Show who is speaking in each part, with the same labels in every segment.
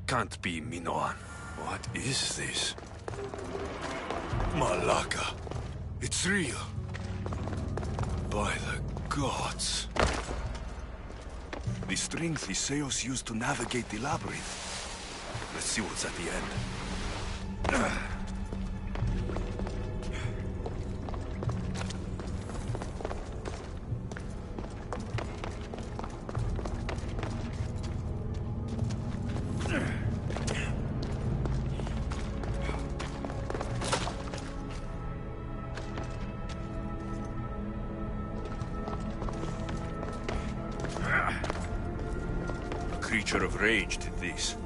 Speaker 1: Can't be Minoan. What is this? Malaka. It's real. By the gods. The strength Theseus used to navigate the labyrinth. Let's see what's at the end. A creature of rage did this.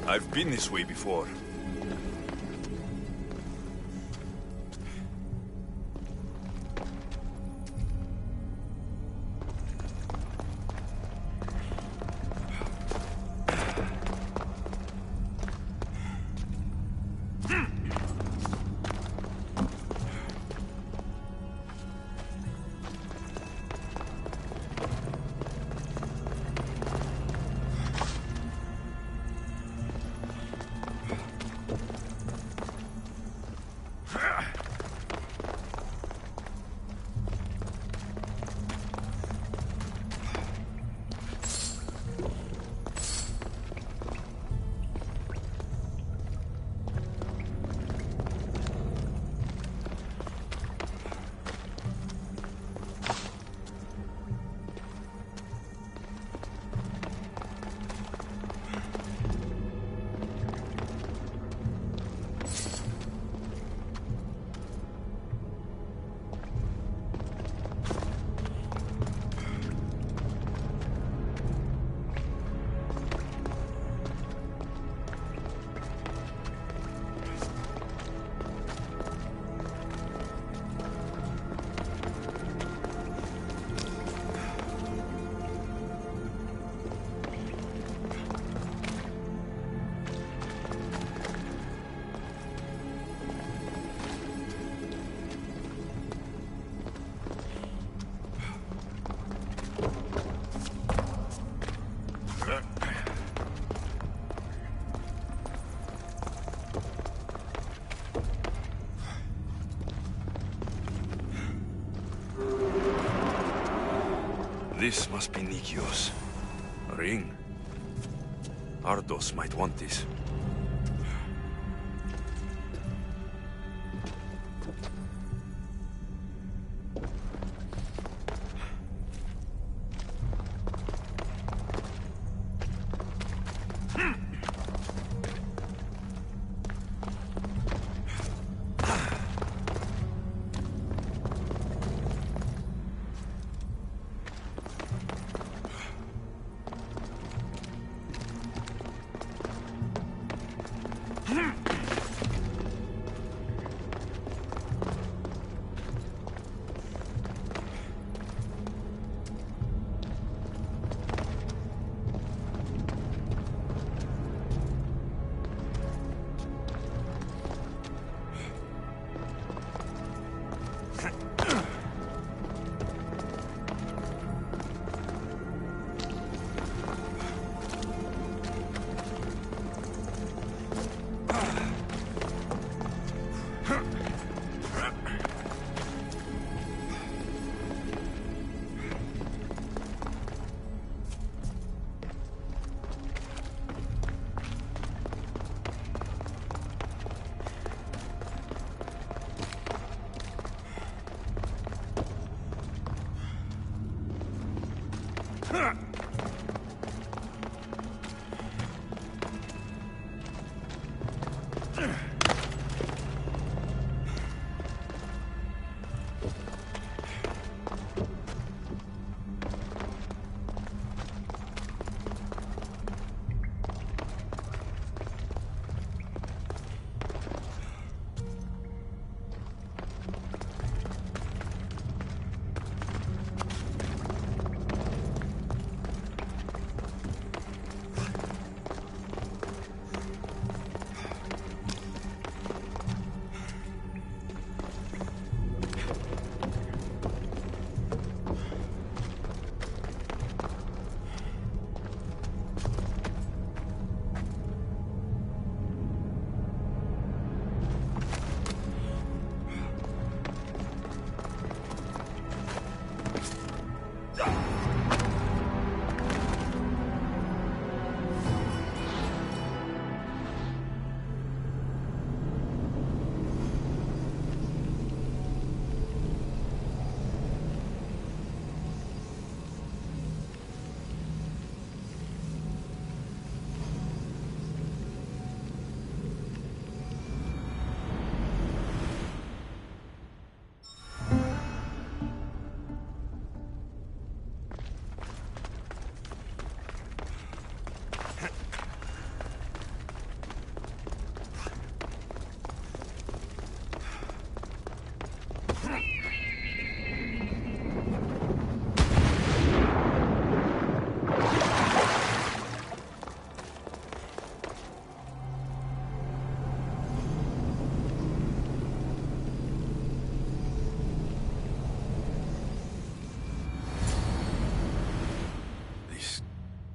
Speaker 1: I've been this way before. This must be Nikios. A ring. Ardos might want this.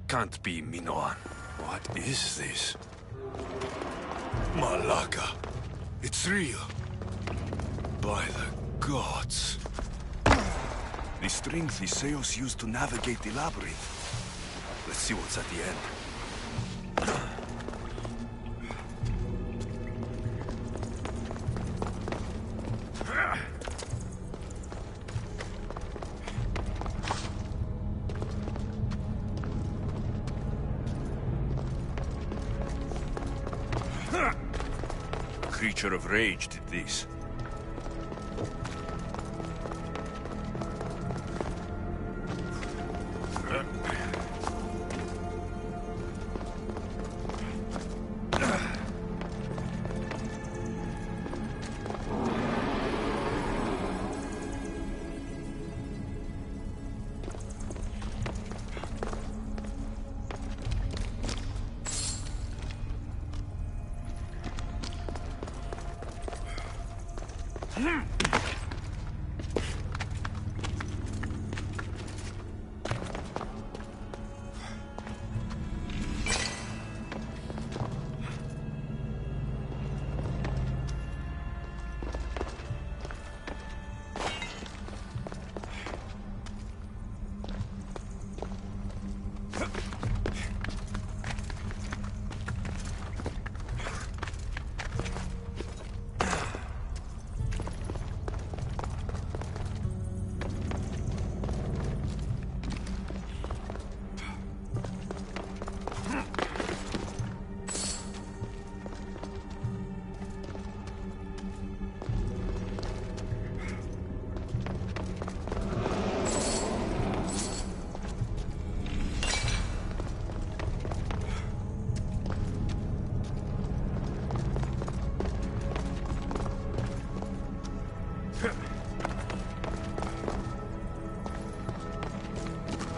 Speaker 1: Can't be Minoan. What is this? Malaka. It's real. By the gods. The strings the Seos used to navigate the labyrinth. Let's see what's at the end. Creature of rage did this.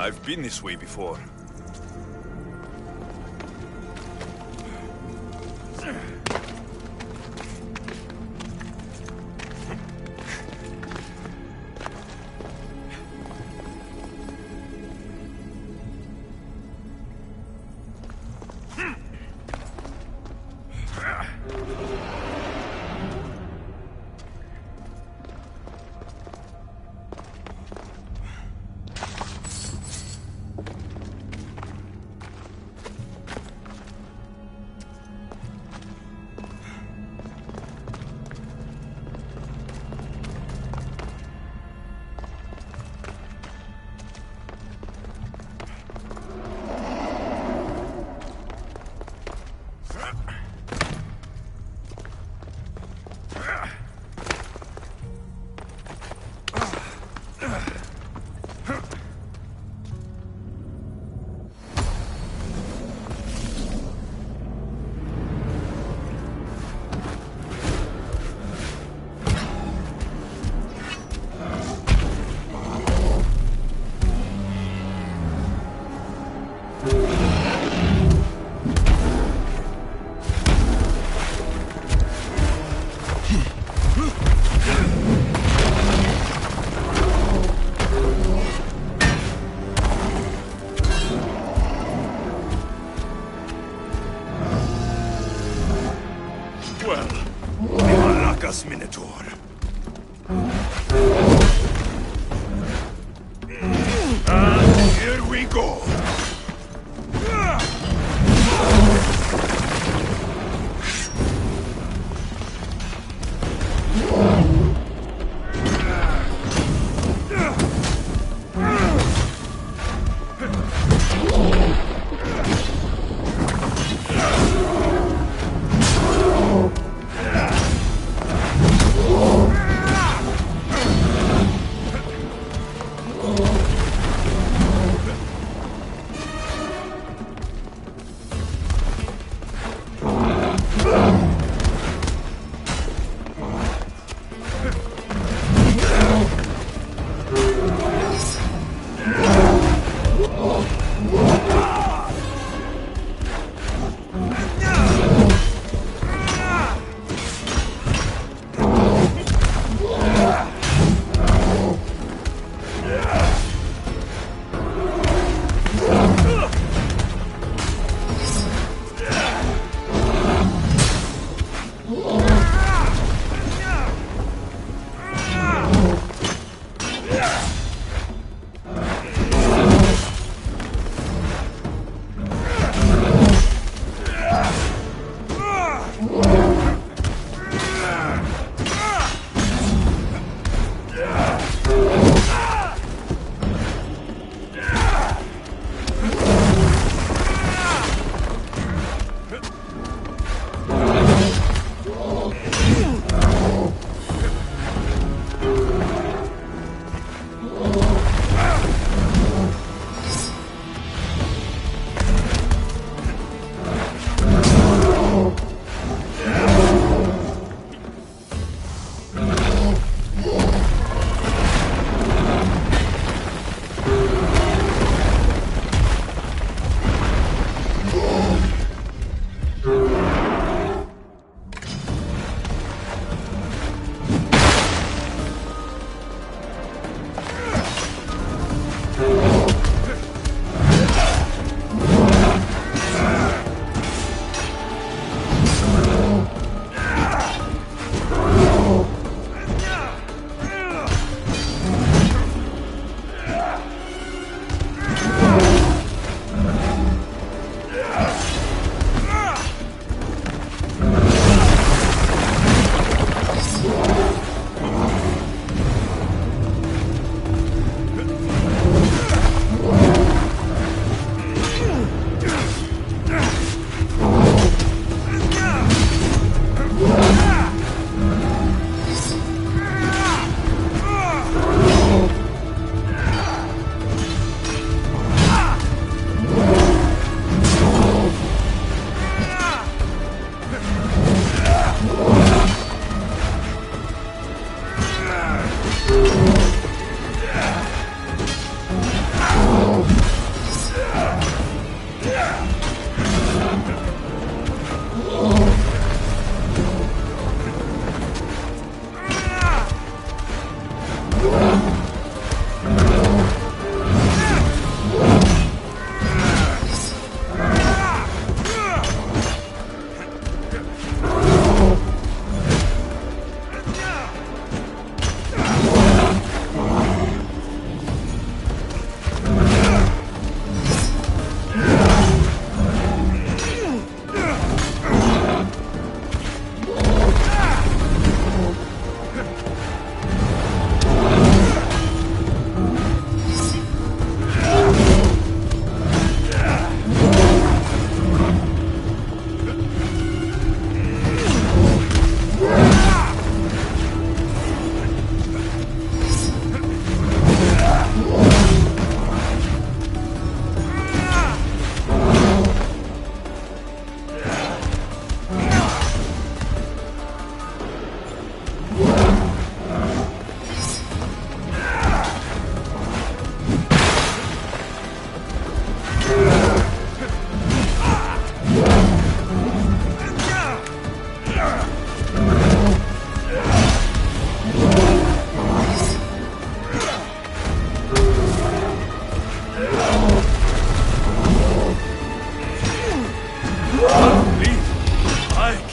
Speaker 1: I've been this way before. Minotaur. And here we go.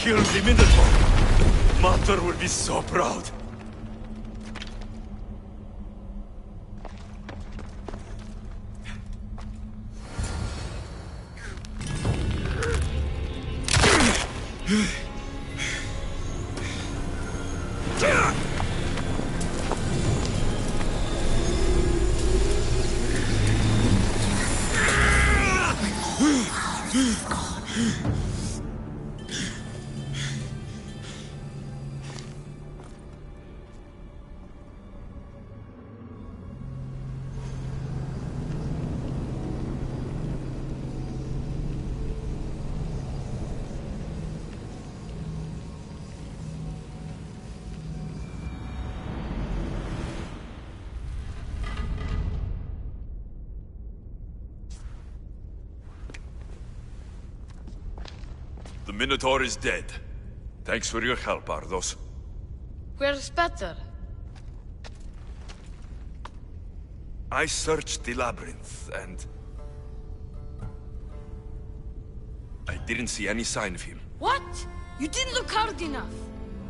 Speaker 1: killed the Minotaur. Mother will be so proud. The Minotaur is dead. Thanks for your help, Ardos.
Speaker 2: Where's Peter?
Speaker 1: I searched the labyrinth, and... I didn't see any sign of him.
Speaker 2: What? You didn't look hard enough.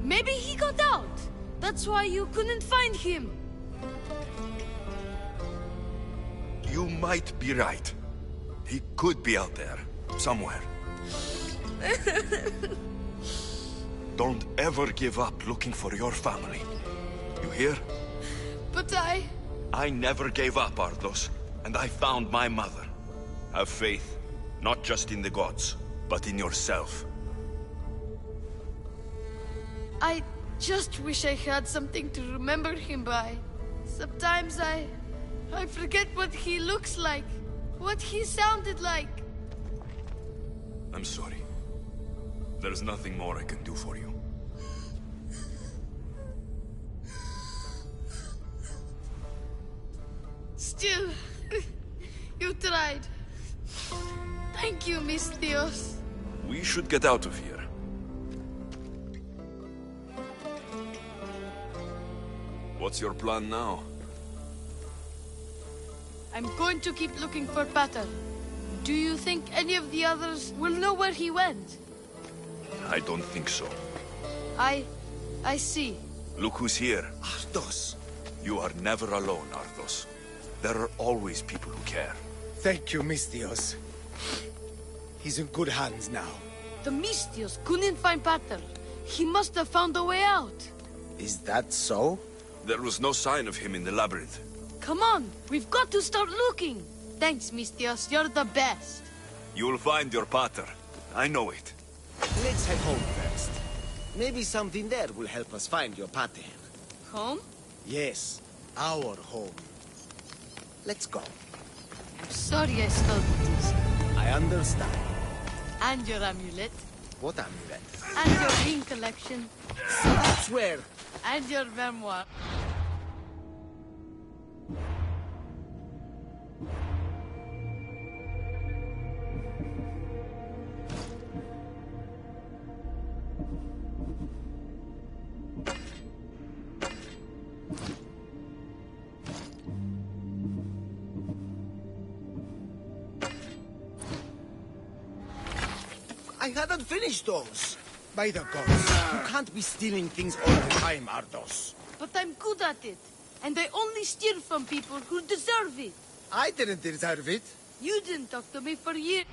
Speaker 2: Maybe he got out. That's why you couldn't find him.
Speaker 1: You might be right. He could be out there, somewhere. Don't ever give up looking for your family. You hear?
Speaker 2: But
Speaker 1: I never gave up, Ardos, and I found my mother. Have faith, not just in the gods, but in yourself.
Speaker 2: I just wish I had something to remember him by. Sometimes I forget what he looks like, what he sounded like.
Speaker 1: I'm sorry. There's nothing more I can do for you.
Speaker 2: Still, you tried. Thank you, Miss Theos.
Speaker 1: We should get out of here. What's your plan now?
Speaker 2: I'm going to keep looking for Pater. Do you think any of the others will know where he went?
Speaker 1: I don't think so.
Speaker 2: I see.
Speaker 1: Look who's here. Ardos. You are never alone, Ardos. There are always people who care.
Speaker 3: Thank you, Mystios. He's in good hands now.
Speaker 2: The Mystios couldn't find Pater. He must have found a way out.
Speaker 3: Is that so?
Speaker 1: There was no sign of him in the labyrinth.
Speaker 2: Come on, we've got to start looking. Thanks, Mystios. You're the best.
Speaker 1: You'll find your pater. I know it.
Speaker 4: Let's head home first. Maybe something there will help us find your pater.
Speaker 2: Home?
Speaker 4: Yes, our home. Let's go.
Speaker 2: I'm sorry I stole this.
Speaker 4: I understand.
Speaker 2: And your amulet.
Speaker 4: What amulet?
Speaker 2: And your ring collection.
Speaker 4: So that's where...
Speaker 2: And your memoir.
Speaker 4: I hadn't finished those.
Speaker 3: By the gods.
Speaker 4: You can't be stealing things all the time, Ardos.
Speaker 2: But I'm good at it. And I only steal from people who deserve it.
Speaker 4: I didn't deserve it.
Speaker 2: You didn't talk to me for years.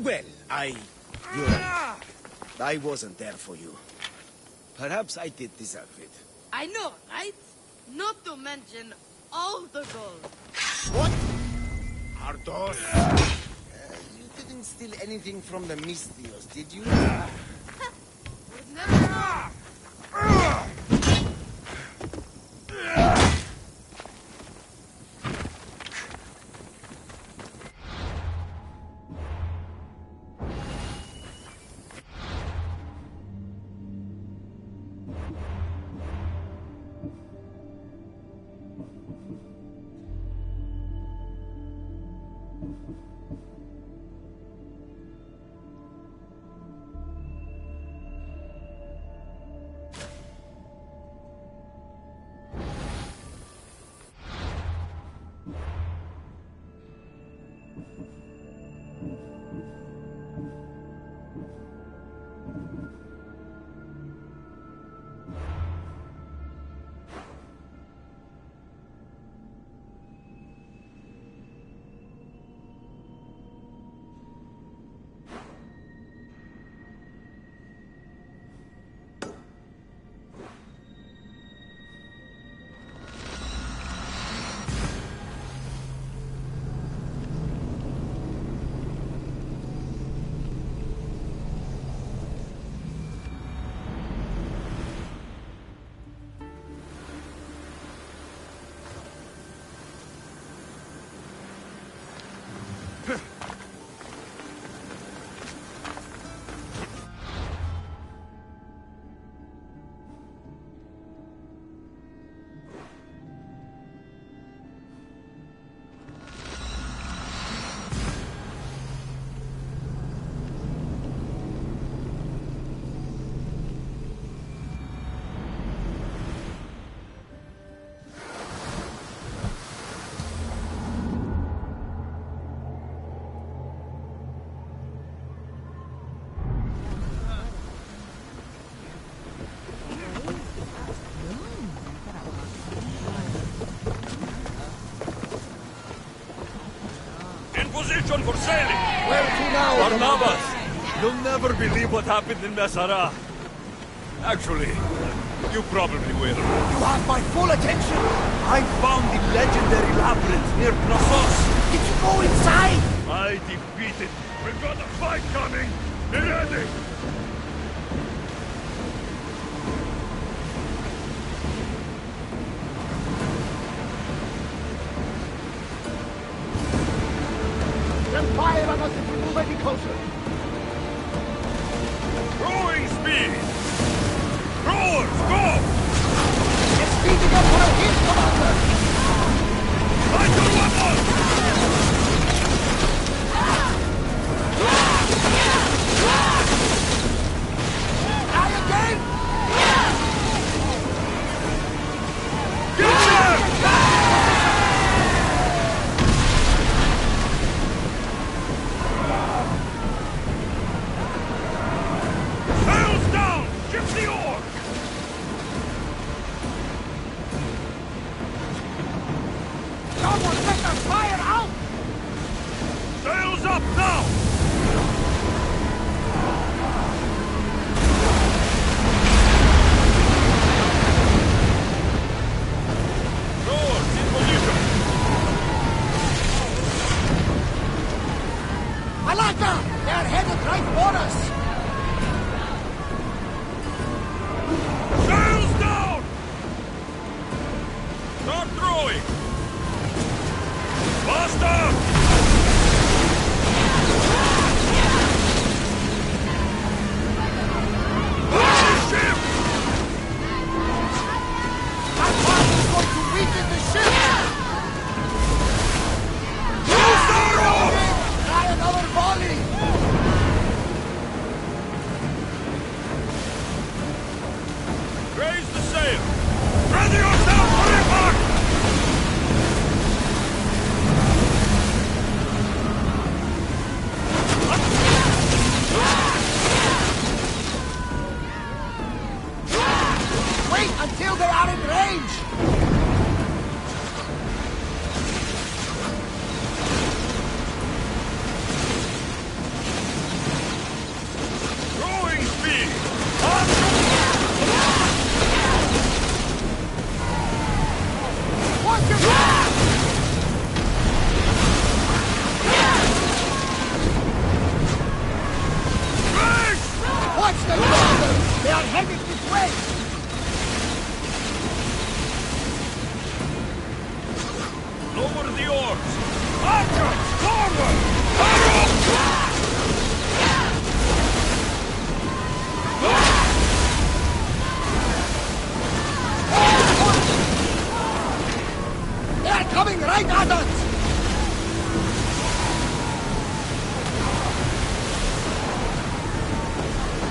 Speaker 4: Well, you're right. I wasn't there for you. Perhaps I did deserve it.
Speaker 2: I know, right? Not to mention all the gold.
Speaker 4: What? Ardos? You didn't steal anything from the Mystios, did you?
Speaker 2: Would never know.
Speaker 5: position for sailing!
Speaker 3: Where to now?
Speaker 5: Barnabas! You'll never believe what happened in Messara. Actually, you probably will.
Speaker 3: You have my full attention.
Speaker 5: I found the legendary labyrinth near Knossos.
Speaker 3: Did you go inside?
Speaker 5: I defeated. We've got a fight coming. Be ready!
Speaker 3: Then fire on us if we move any closer.
Speaker 5: Rowing speed! Rowers, go!
Speaker 3: It's speeding up for a hit, Commander!
Speaker 5: Fight your weapons!
Speaker 3: Try again!
Speaker 5: Get them! Sails down! Ship the oar!
Speaker 3: Someone let the fire out!
Speaker 5: Sails up now! Rowers in position!
Speaker 3: Malaka! They're headed right for us!
Speaker 5: Sails down! Start throwing! Faster! Watch the ship!
Speaker 3: That fire is going to weaken the ship!
Speaker 5: Use the rope!
Speaker 3: Try another volley!
Speaker 5: Raise the sail! Ready yourself for impact!
Speaker 3: Wait until they are in range!
Speaker 5: Rowing speed!
Speaker 3: Watch your back!
Speaker 5: Race!
Speaker 3: Watch them, Commander! They are heading this way!
Speaker 5: Lower the oars! Archer! Forward! Fire!
Speaker 3: They are coming right at us!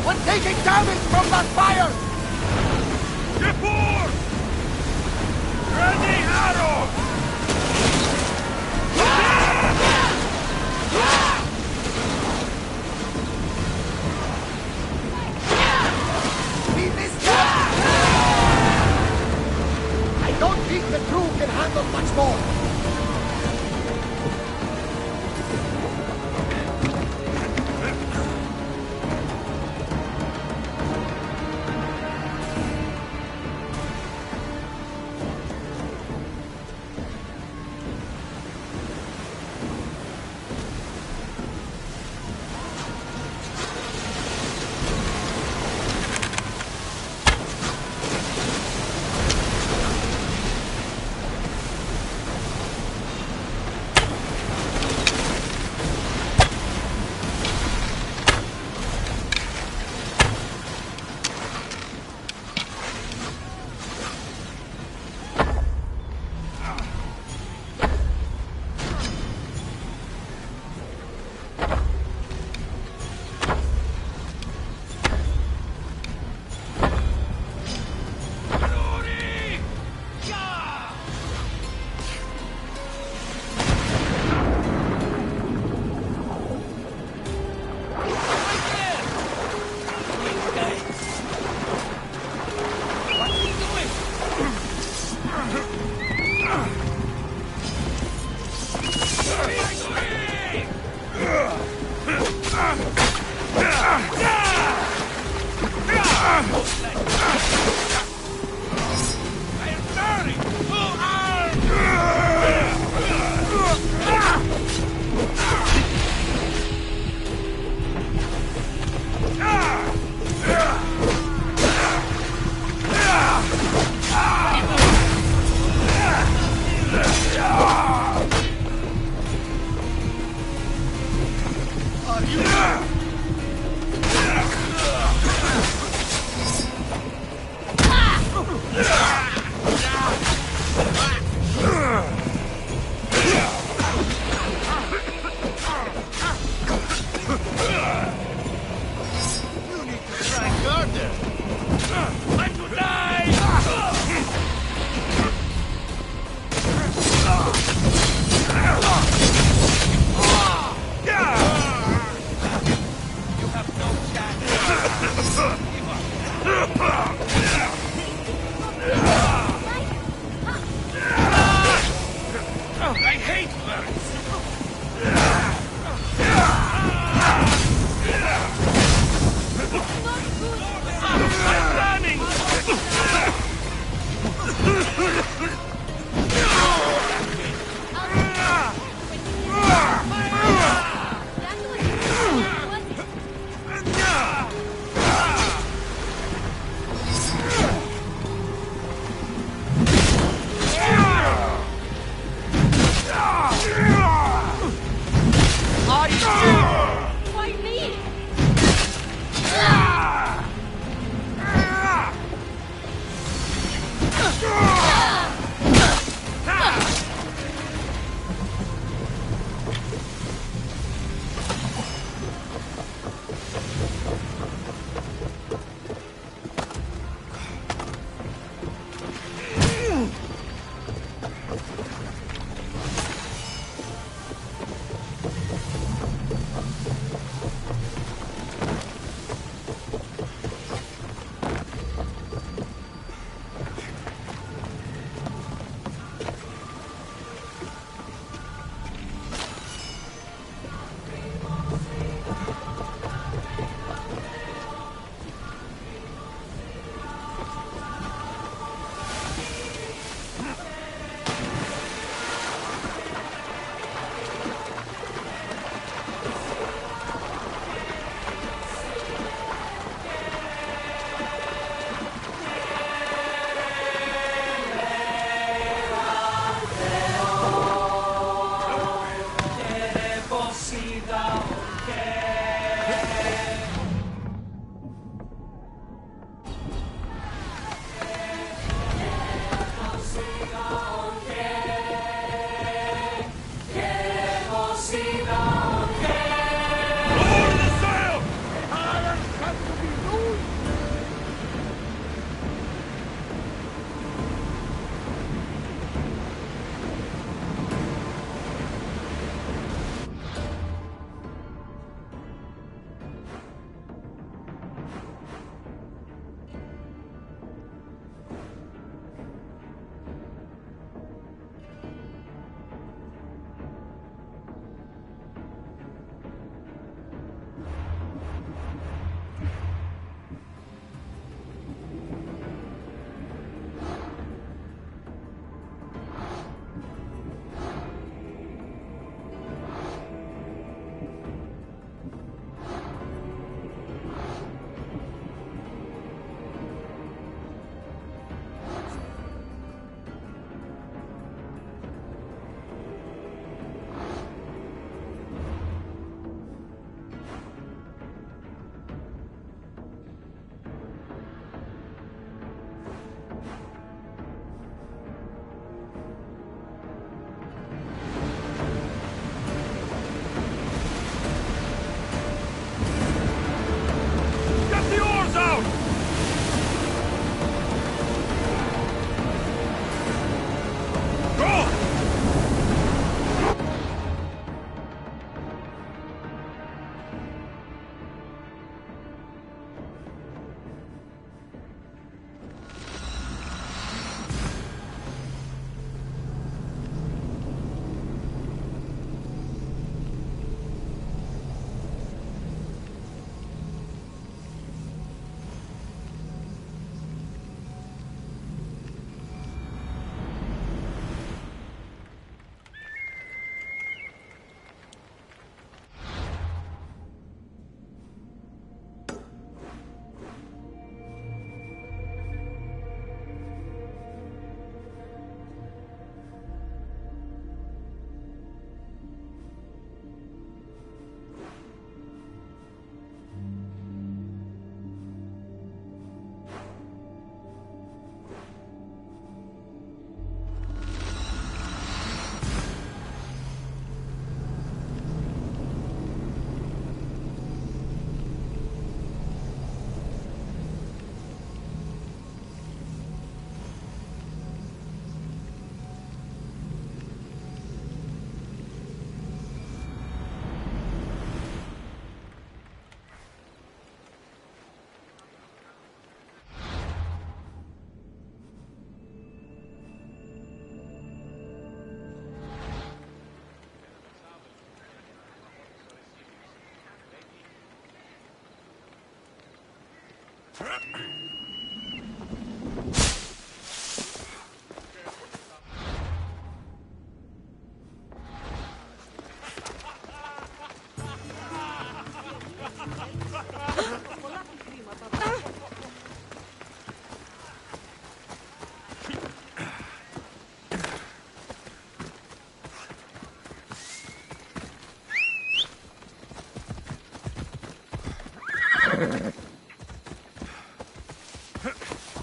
Speaker 3: We're taking damage from that fire!
Speaker 5: Ship oars! Ready arrows!
Speaker 3: We missed them! I don't think the crew can handle much more.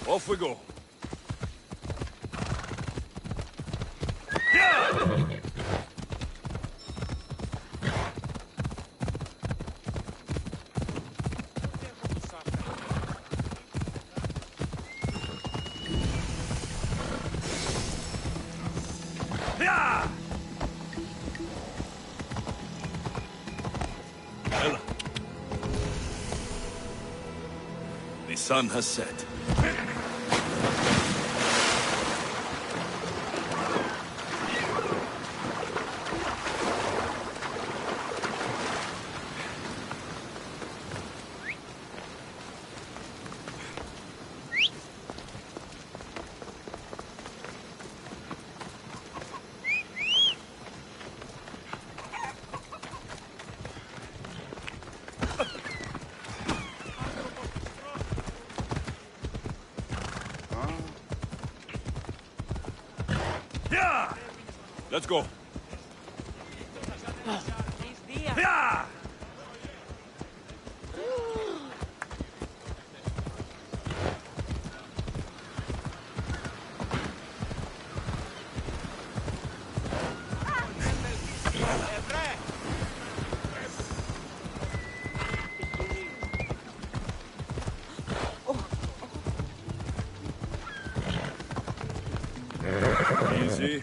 Speaker 5: Off we go.
Speaker 1: Ella. The sun has set.
Speaker 5: Let's go. Yeah! Easy.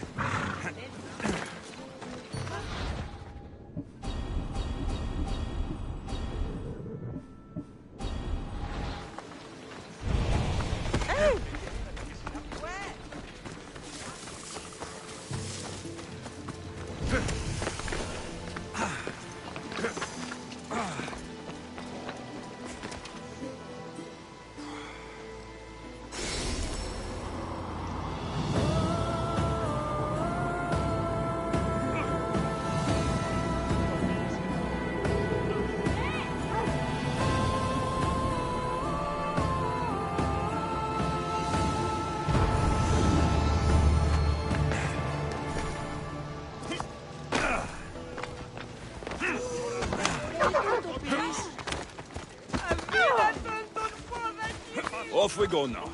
Speaker 5: Off we go now.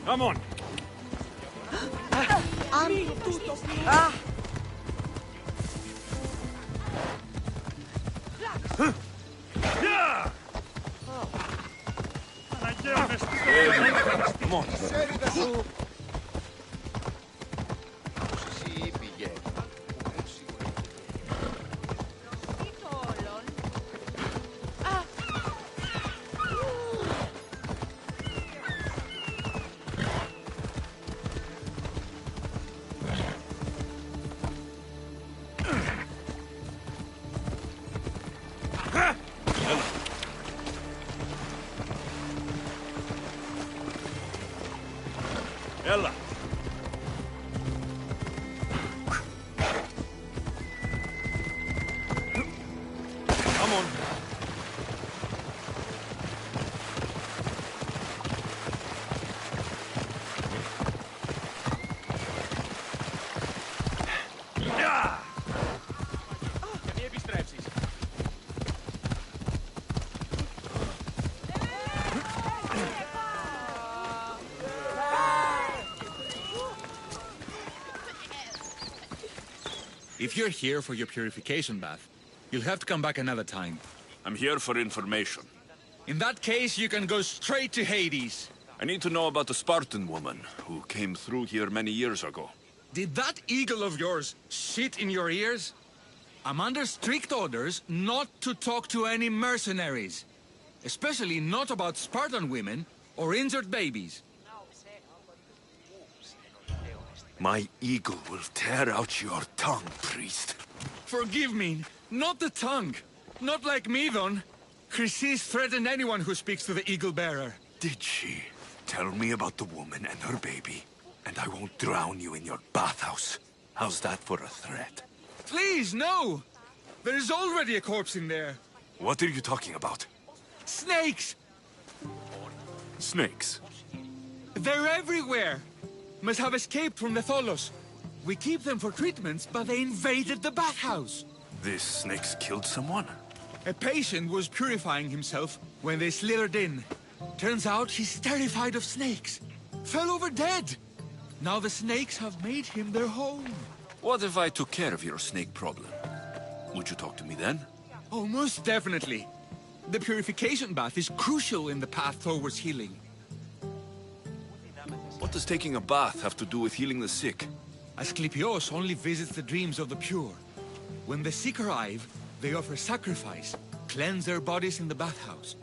Speaker 5: Come on. Yeah! Come on. If you're here for your purification bath, you'll have to come back another time.
Speaker 1: I'm here for information.
Speaker 5: In that case, you can go straight to Hades.
Speaker 1: I need to know about the Spartan woman who came through here many years ago.
Speaker 5: Did that eagle of yours shit in your ears? I'm under strict orders not to talk to any mercenaries. Especially not about Spartan women or injured babies.
Speaker 1: My eagle will tear out your tongue, priest.
Speaker 5: Forgive me, not the tongue. Not like Midon. Chrysis threatened anyone who speaks to the eagle bearer.
Speaker 1: Did she? Tell me about the woman and her baby, and I won't drown you in your bathhouse. How's that for a threat?
Speaker 5: Please, no! There is already a corpse in there.
Speaker 1: What are you talking about?
Speaker 5: Snakes!
Speaker 1: Snakes?
Speaker 5: They're everywhere! Must have escaped from the Tholos. We keep them for treatments, but they invaded the bathhouse.
Speaker 1: These snakes killed someone?
Speaker 5: A patient was purifying himself when they slithered in. Turns out he's terrified of snakes. Fell over dead. Now the snakes have made him their home.
Speaker 1: What if I took care of your snake problem? Would you talk to me then?
Speaker 5: Oh, most definitely. The purification bath is crucial in the path towards healing.
Speaker 1: What does taking a bath have to do with healing the sick?
Speaker 5: Asclepios only visits the dreams of the pure. When the sick arrive, they offer sacrifice, cleanse their bodies in the bathhouse.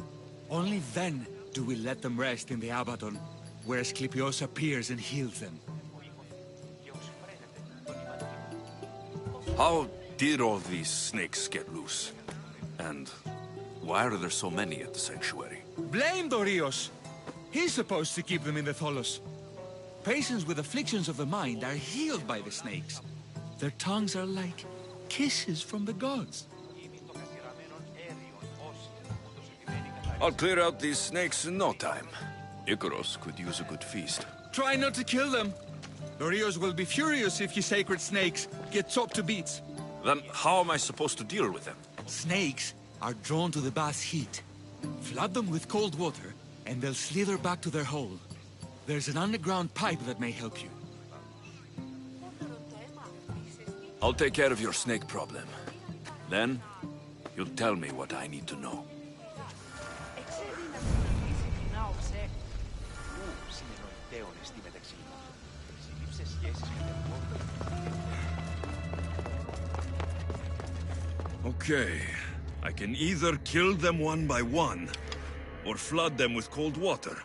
Speaker 5: Only then do we let them rest in the Abaddon, where Asclepios appears and heals them.
Speaker 1: How did all these snakes get loose? And why are there so many at the sanctuary?
Speaker 5: Blame Dorios! He's supposed to keep them in the Tholos. Patients with afflictions of the mind are healed by the snakes. Their tongues are like kisses from the gods.
Speaker 1: I'll clear out these snakes in no time. Icaros could use a good feast.
Speaker 5: Try not to kill them. Dorios will be furious if you sacred snakes get chopped to bits.
Speaker 1: Then how am I supposed to deal with them?
Speaker 5: Snakes are drawn to the bath's heat. Flood them with cold water, and they'll slither back to their hole. There's an underground pipe that may help you.
Speaker 1: I'll take care of your snake problem. Then, you'll tell me what I need to know. Okay. I can either kill them one by one, or flood them with cold water.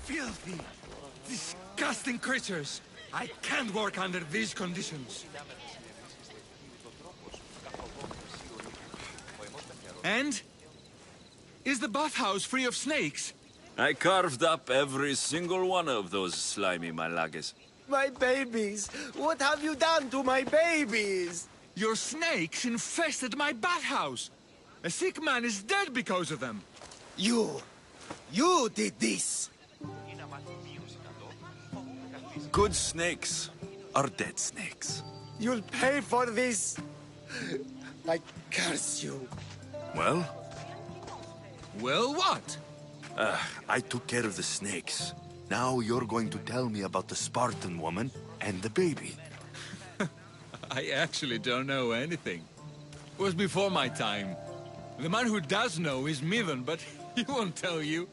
Speaker 5: Filthy, disgusting creatures. I can't work under these conditions. And? Is the bathhouse free of snakes?
Speaker 1: I carved up every single one of those slimy malagas.
Speaker 3: My babies! What have you done to my babies?
Speaker 5: Your snakes infested my bathhouse. A sick man is dead because of them.
Speaker 3: You did this!
Speaker 1: Good snakes are dead snakes.
Speaker 3: You'll pay for this! I curse you.
Speaker 1: Well,
Speaker 5: Well, what?
Speaker 1: I took care of the snakes. Now you're going to tell me about the Spartan woman and the baby.
Speaker 5: I actually don't know anything. It was before my time. The man who does know is Midon, but he won't tell you.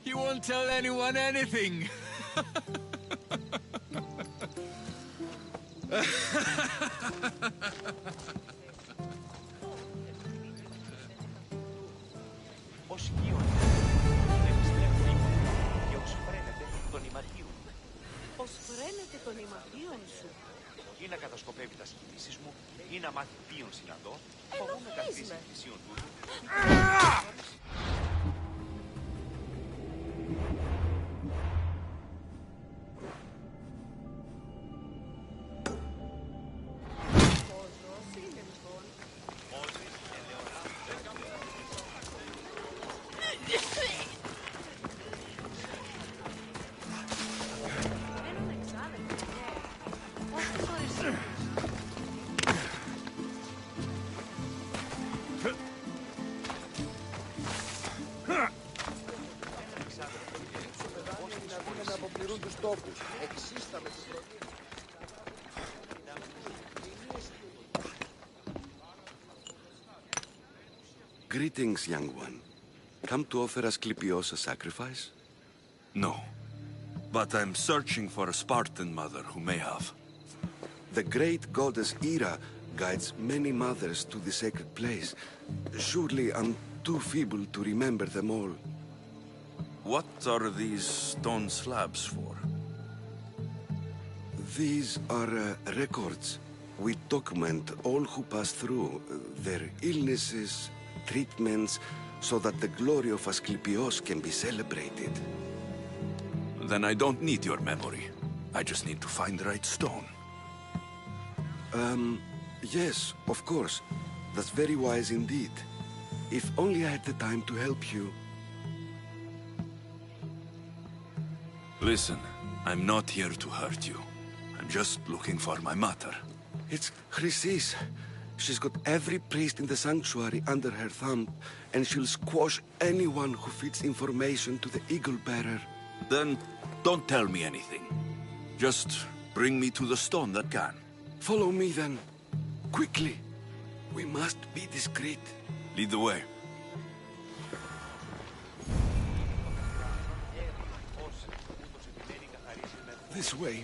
Speaker 5: He won't tell anyone anything.
Speaker 6: Ως Ιόνια, επιστρέφω και ως φρένεται των ηματίων.
Speaker 7: Ως φρένεται των ηματίων σου.
Speaker 6: Ή να κατασκοπεύει τα σκηνήσεις μου, ή να μάθει ποιον συναντώ, φοβούμαι καθίσει θυσίων τούτου.
Speaker 1: Greetings, young one. Come to offer Asclepios a sacrifice? No, but I'm searching for a Spartan mother who may have. The great goddess Hera guides many mothers to the sacred place. Surely I'm too feeble to remember them all. What are these stone slabs for? These are records. We document all who pass through, their illnesses, treatments, so that the glory of Asclepios can be celebrated. Then I don't need your memory. I just need to find the right stone. Yes, of course. That's very wise indeed. If only I had the time to help you. Listen, I'm not here to hurt you. I'm just looking for my mother. It's Chrysis. She's got every priest in the sanctuary under her thumb, and she'll squash anyone who feeds information to the Eagle Bearer. Then don't tell me anything. Just bring me to the stone that can. Follow me then. Quickly. We must be discreet. Lead the way. This way.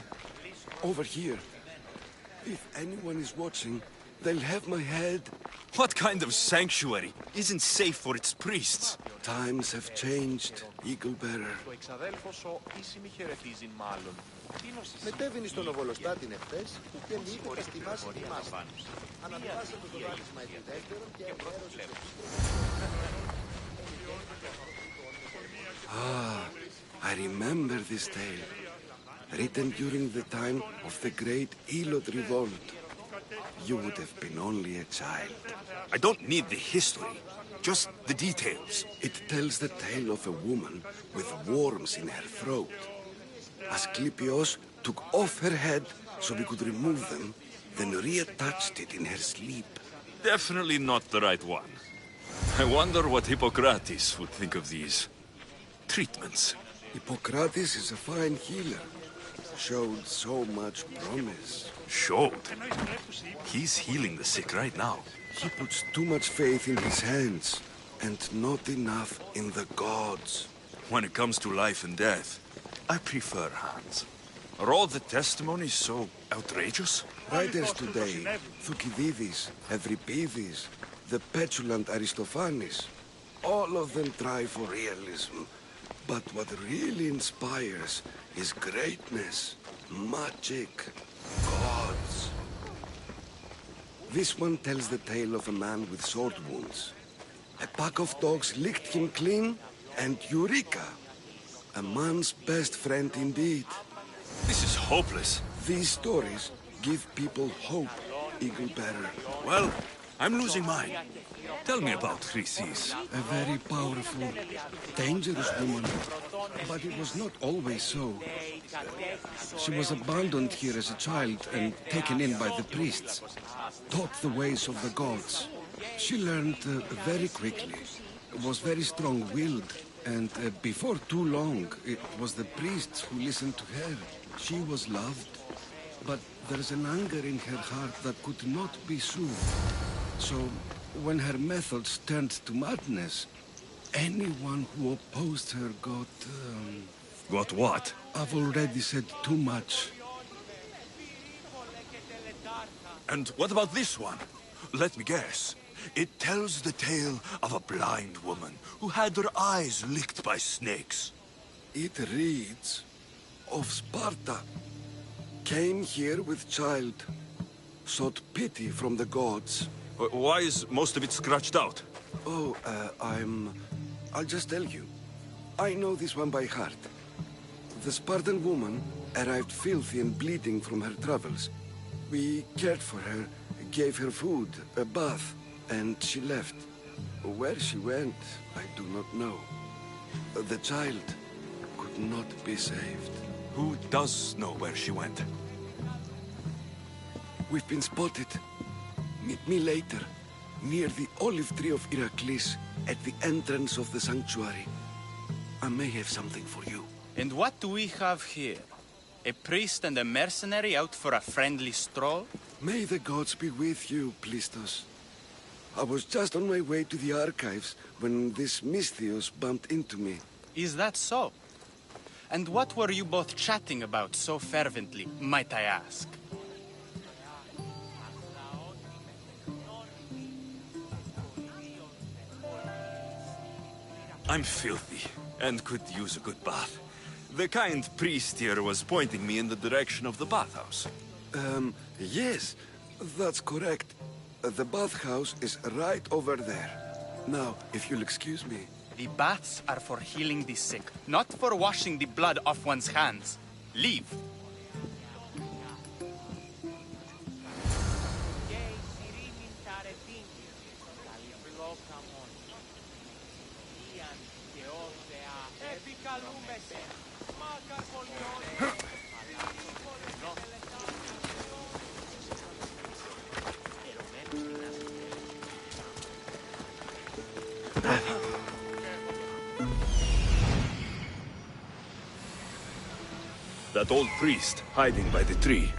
Speaker 1: Over here. If anyone is watching, they'll have my head. What kind of sanctuary isn't safe for its priests? Times have changed, Eagle Bearer.
Speaker 6: Το εξαδέλφος ο ίσημη χαιρετίζει μάλλον.
Speaker 3: Μετέβηνε στον Οβολοστάτην εχθές και μου είπε θα στιμάσει τη μάστα. Αναβάσατε το δάκρυσμα επί δεύτερον και αφιέρωσε.
Speaker 1: Ah, I remember this tale. Written during the time of the Great Elot Revolt. You would have been only a child. I don't need the history, just the details. It tells the tale of a woman with worms in her throat. Asclepios took off her head so we could remove them, then reattached it in her sleep. Definitely not the right one. I wonder what Hippocrates would think of these treatments. Hippocrates is a fine healer. Showed so much promise. Showed? He's healing the sick right now. He puts too much faith in his hands, and not enough in the gods. When it comes to life and death, I prefer hands. Are all the testimonies so outrageous? Writers today, Thucydides, Euripides, the petulant Aristophanes, all of them try for realism. But what really inspires is greatness, magic, gods. This one tells the tale of a man with sword wounds. A pack of dogs licked him clean, and Eureka! A man's best friend indeed. This is hopeless. These stories give people hope, Eagle Bearer. Well, I'm losing mine. Tell me about Chrysis. A very powerful, dangerous woman. But it was not always so. She was abandoned here as a child and taken in by the priests. Taught the ways of the gods. She learned very quickly. Was very strong-willed. And before too long, it was the priests who listened to her. She was loved. But there's an anger in her heart that could not be soothed. So, when her methods turned to madness, anyone who opposed her got... Got what? I've already said too much. And what about this one? Let me guess. It tells the tale of a blind woman who had her eyes licked by snakes.
Speaker 8: It reads of Sparta. Came here with child. Sought pity from the gods.
Speaker 1: Why is most of it scratched out?
Speaker 8: Oh, I'll just tell you. I know this one by heart. The Spartan woman arrived filthy and bleeding from her travels. We cared for her, gave her food, a bath, and she left. Where she went, I do not know. The child could not be saved.
Speaker 1: Who does know where she went?
Speaker 8: We've been spotted. Meet me later, near the olive tree of Heracles, at the entrance of the sanctuary. I may have something for you.
Speaker 9: And what do we have here? A priest and a mercenary out for a friendly stroll?
Speaker 8: May the gods be with you, Plistos. I was just on my way to the archives when this Misthios bumped into me.
Speaker 9: Is that so? And what were you both chatting about so fervently, might I ask?
Speaker 1: I'm filthy, and could use a good bath. The kind priest here was pointing me in the direction of the bathhouse.
Speaker 8: Yes, that's correct. The bathhouse is right over there. Now, if you'll excuse me.
Speaker 9: The baths are for healing the sick, not for washing the blood off one's hands. Leave.
Speaker 1: That old priest hiding by the tree.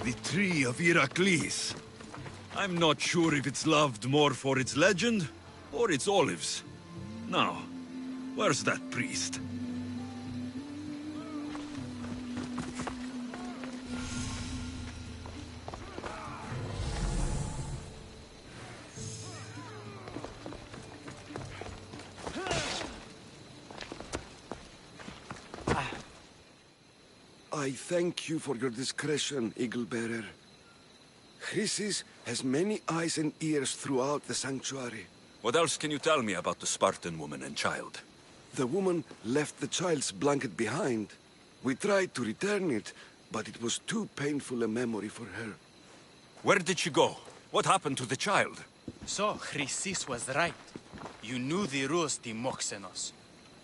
Speaker 1: The tree of Heracles. I'm not sure if it's loved more for its legend or its olives. Now, where's that priest?
Speaker 8: I thank you for your discretion, Eagle-bearer. Chrysis has many eyes and ears throughout the sanctuary.
Speaker 1: What else can you tell me about the Spartan woman and child?
Speaker 8: The woman left the child's blanket behind. We tried to return it, but it was too painful a memory for her.
Speaker 1: Where did she go? What happened to the child?
Speaker 9: So, Chrysis was right. You knew the rules, Timoxenos.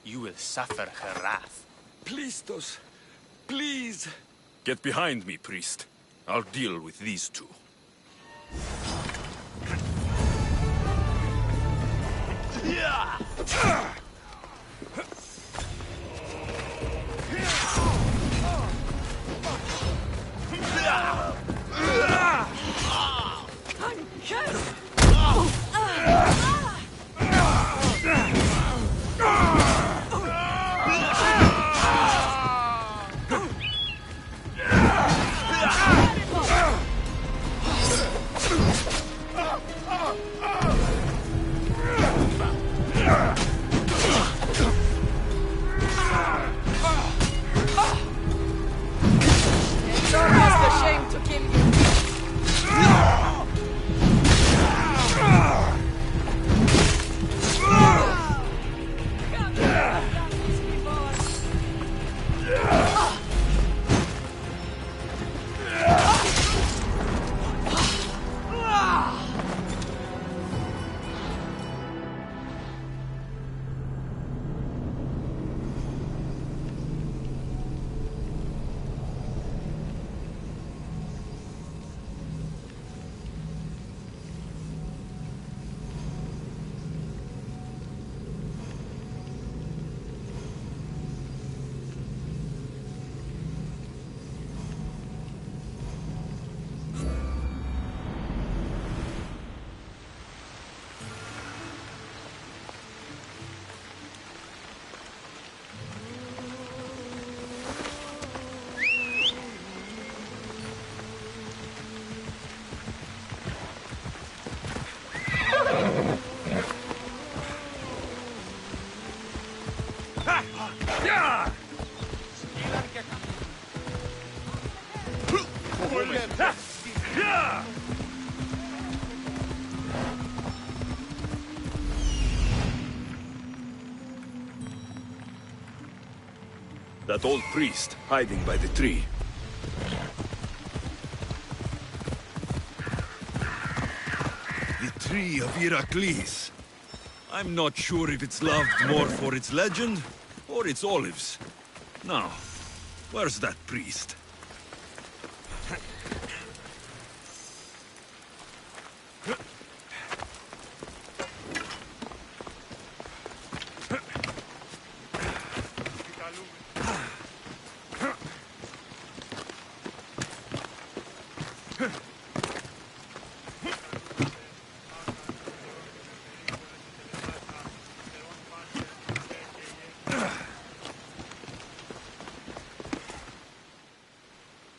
Speaker 9: You will suffer her wrath.
Speaker 8: Plistos, please.
Speaker 1: Get behind me, priest. I'll deal with these two. That old priest, hiding by the tree. The tree of Heracles. I'm not sure if it's loved more for its legend, or its olives. Now, where's that priest?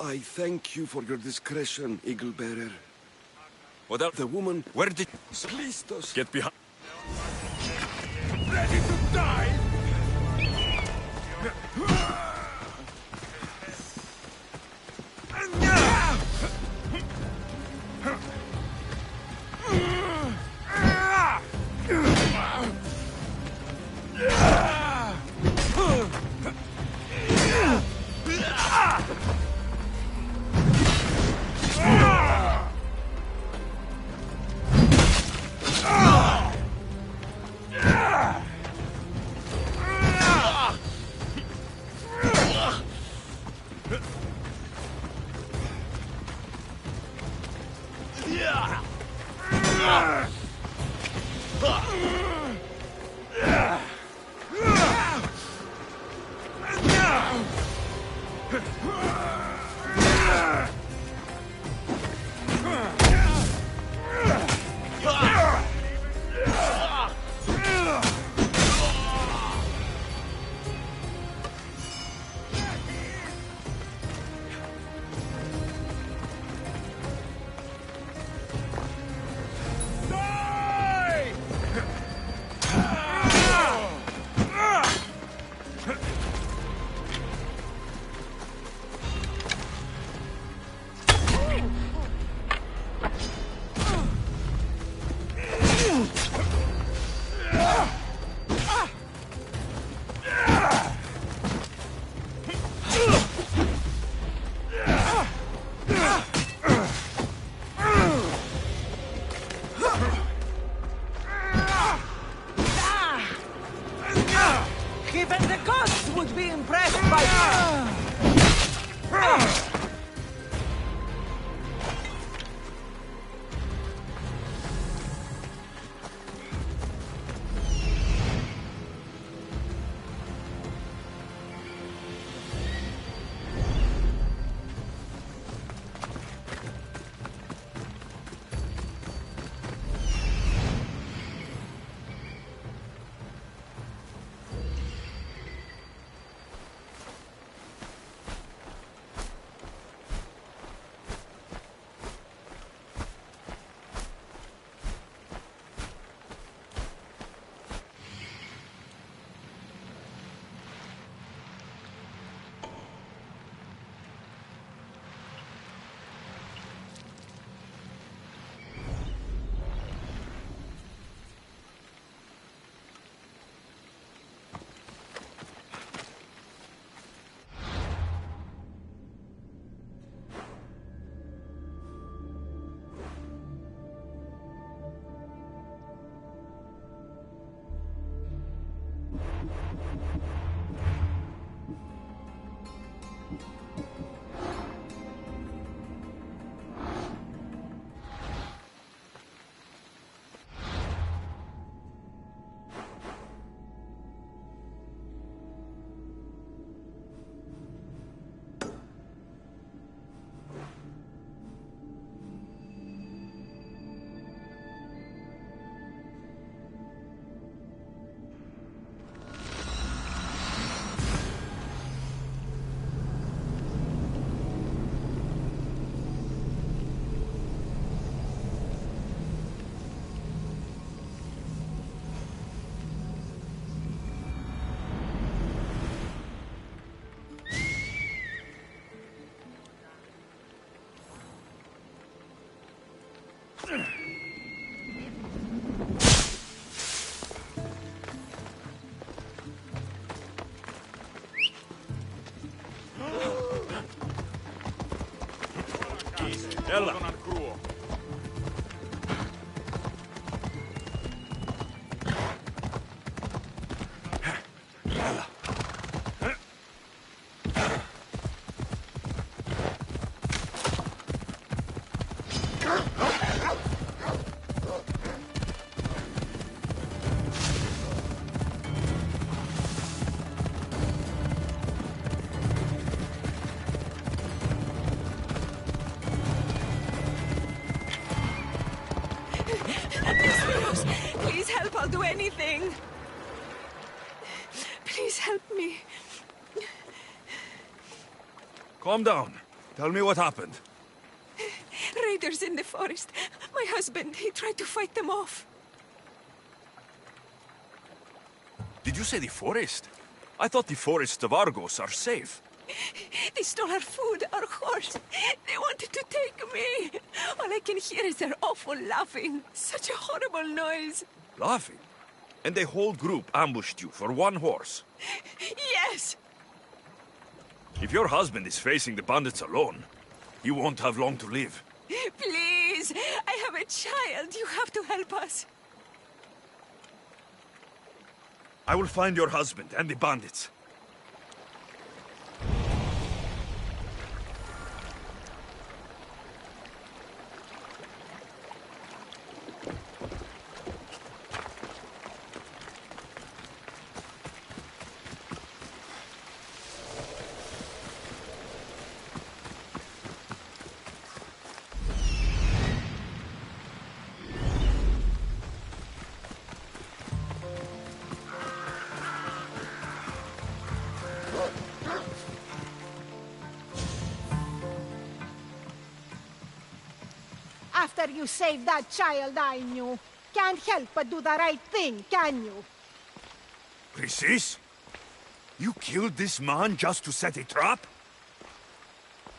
Speaker 8: I thank you for your discretion, Eagle Bearer.
Speaker 1: Without
Speaker 8: The woman...
Speaker 1: Where did...
Speaker 8: Pleased us.
Speaker 1: Get behind...
Speaker 4: Ready to die?
Speaker 10: Even the gods would be impressed by...
Speaker 1: Ella.
Speaker 7: Please help, I'll do anything. Please help me.
Speaker 1: Calm down. Tell me what happened.
Speaker 7: Raiders in the forest. My husband, he tried to fight them off.
Speaker 1: Did you say the forest? I thought the forests of Argos are safe.
Speaker 7: They stole our food, our horse. They wanted to take me. All I can hear is their awful laughing. Such a horrible noise.
Speaker 1: Laughing? And the whole group ambushed you for one horse.
Speaker 7: Yes!
Speaker 1: If your husband is facing the bandits alone, he won't have long to live.
Speaker 7: Please! I have a child. You have to help us.
Speaker 1: I will find your husband and the bandits.
Speaker 10: After you saved that child I knew, can't help but do the right thing, can you?
Speaker 1: Chrysis? You killed this man just to set a trap?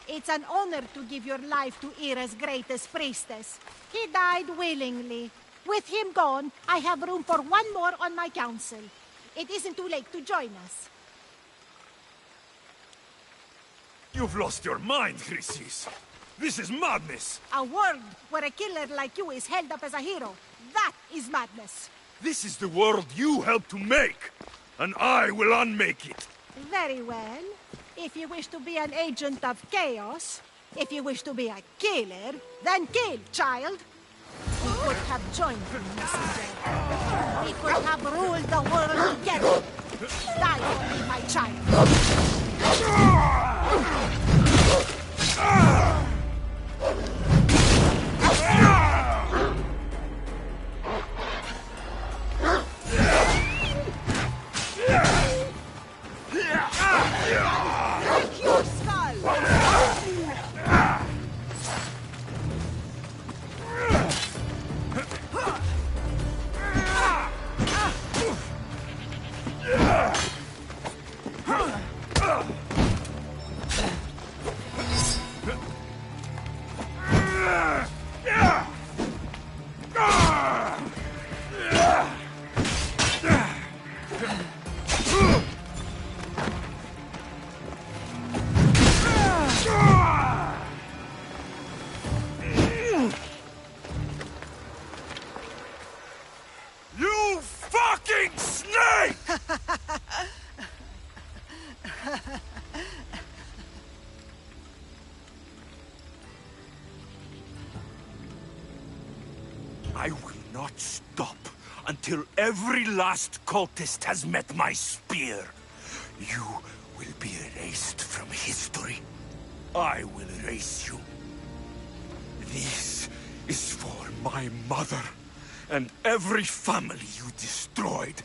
Speaker 10: It's an honor to give your life to Ira's greatest priestess. He died willingly. With him gone, I have room for one more on my council. It isn't too late to join us.
Speaker 1: You've lost your mind, Chrysis. This is madness!
Speaker 10: A world where a killer like you is held up as a hero. That is madness.
Speaker 1: This is the world you helped to make, and I will unmake it.
Speaker 10: Very well. If you wish to be an agent of chaos, if you wish to be a killer, then kill, child. We could have joined you, messenger. We could have ruled the world together. Die for me, my child.
Speaker 7: Your skull!
Speaker 1: You fucking snake! I will not stop until every last cultist has met my spear. You will be erased from history. I will erase you. This is for my mother and every family you destroyed.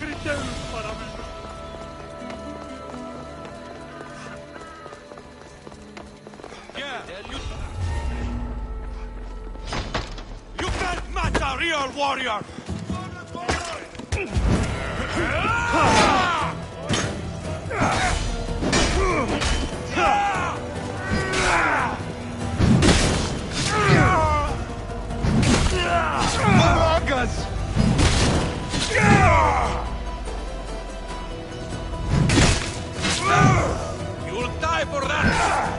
Speaker 1: You can't match a real warrior! Malagas! You'll die for that!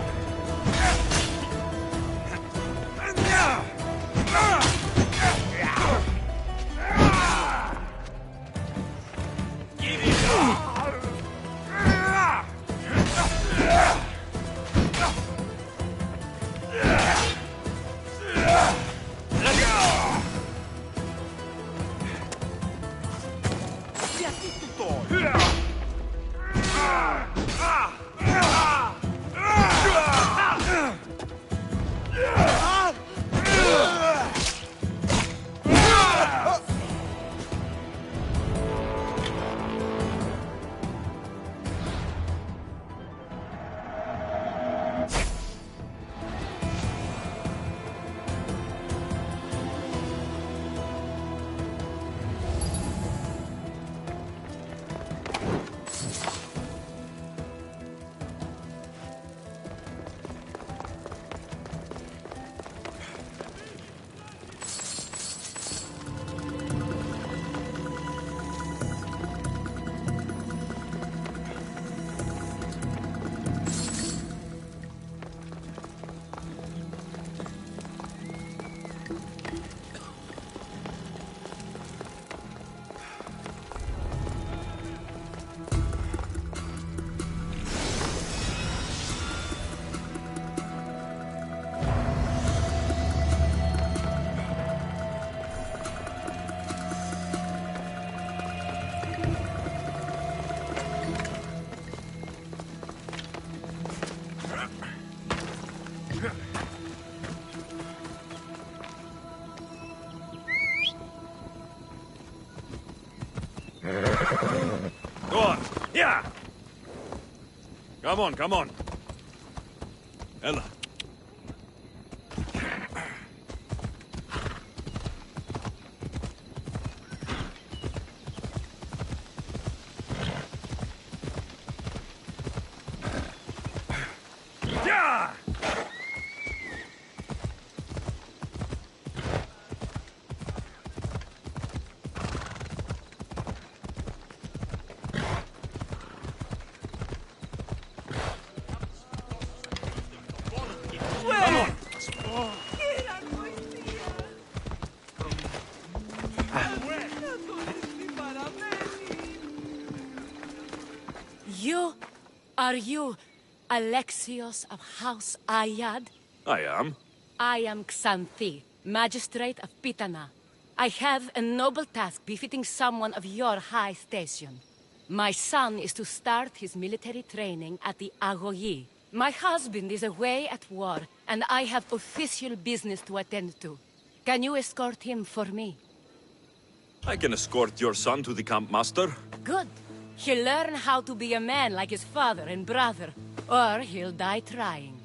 Speaker 1: Go on. Yeah. Come on. Ella. Yeah.
Speaker 7: Are you Alexios of House Ayad?
Speaker 1: I am.
Speaker 7: I am Xanthi, Magistrate of Pitana. I have a noble task befitting someone of your high station. My son is to start his military training at the Agogi. My husband is away at war, and I have official business to attend to. Can you escort him for me?
Speaker 1: I can escort your son to the camp master.
Speaker 7: Good. He'll learn how to be a man like his father and brother, or he'll die trying.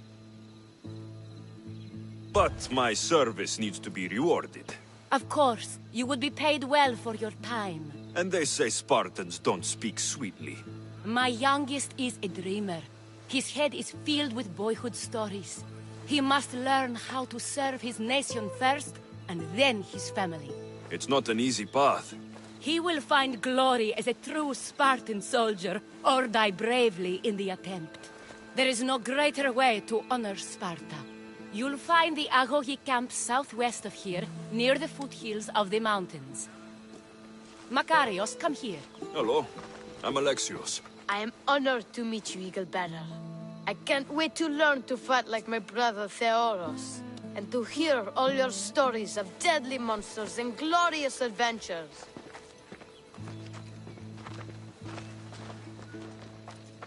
Speaker 1: But my service needs to be rewarded.
Speaker 7: Of course, you would be paid well for your time.
Speaker 1: And they say Spartans don't speak sweetly.
Speaker 7: My youngest is a dreamer. His head is filled with boyhood stories. He must learn how to serve his nation first, and then his family.
Speaker 1: It's not an easy path.
Speaker 7: He will find glory as a true Spartan soldier, or die bravely in the attempt. There is no greater way to honor Sparta. You'll find the Agogi camp southwest of here, near the foothills of the mountains. Makarios, come here.
Speaker 1: Hello, I'm Alexios.
Speaker 2: I am honored to meet you, Eagle Bearer. I can't wait to learn to fight like my brother Theoros, and to hear all your stories of deadly monsters and glorious adventures.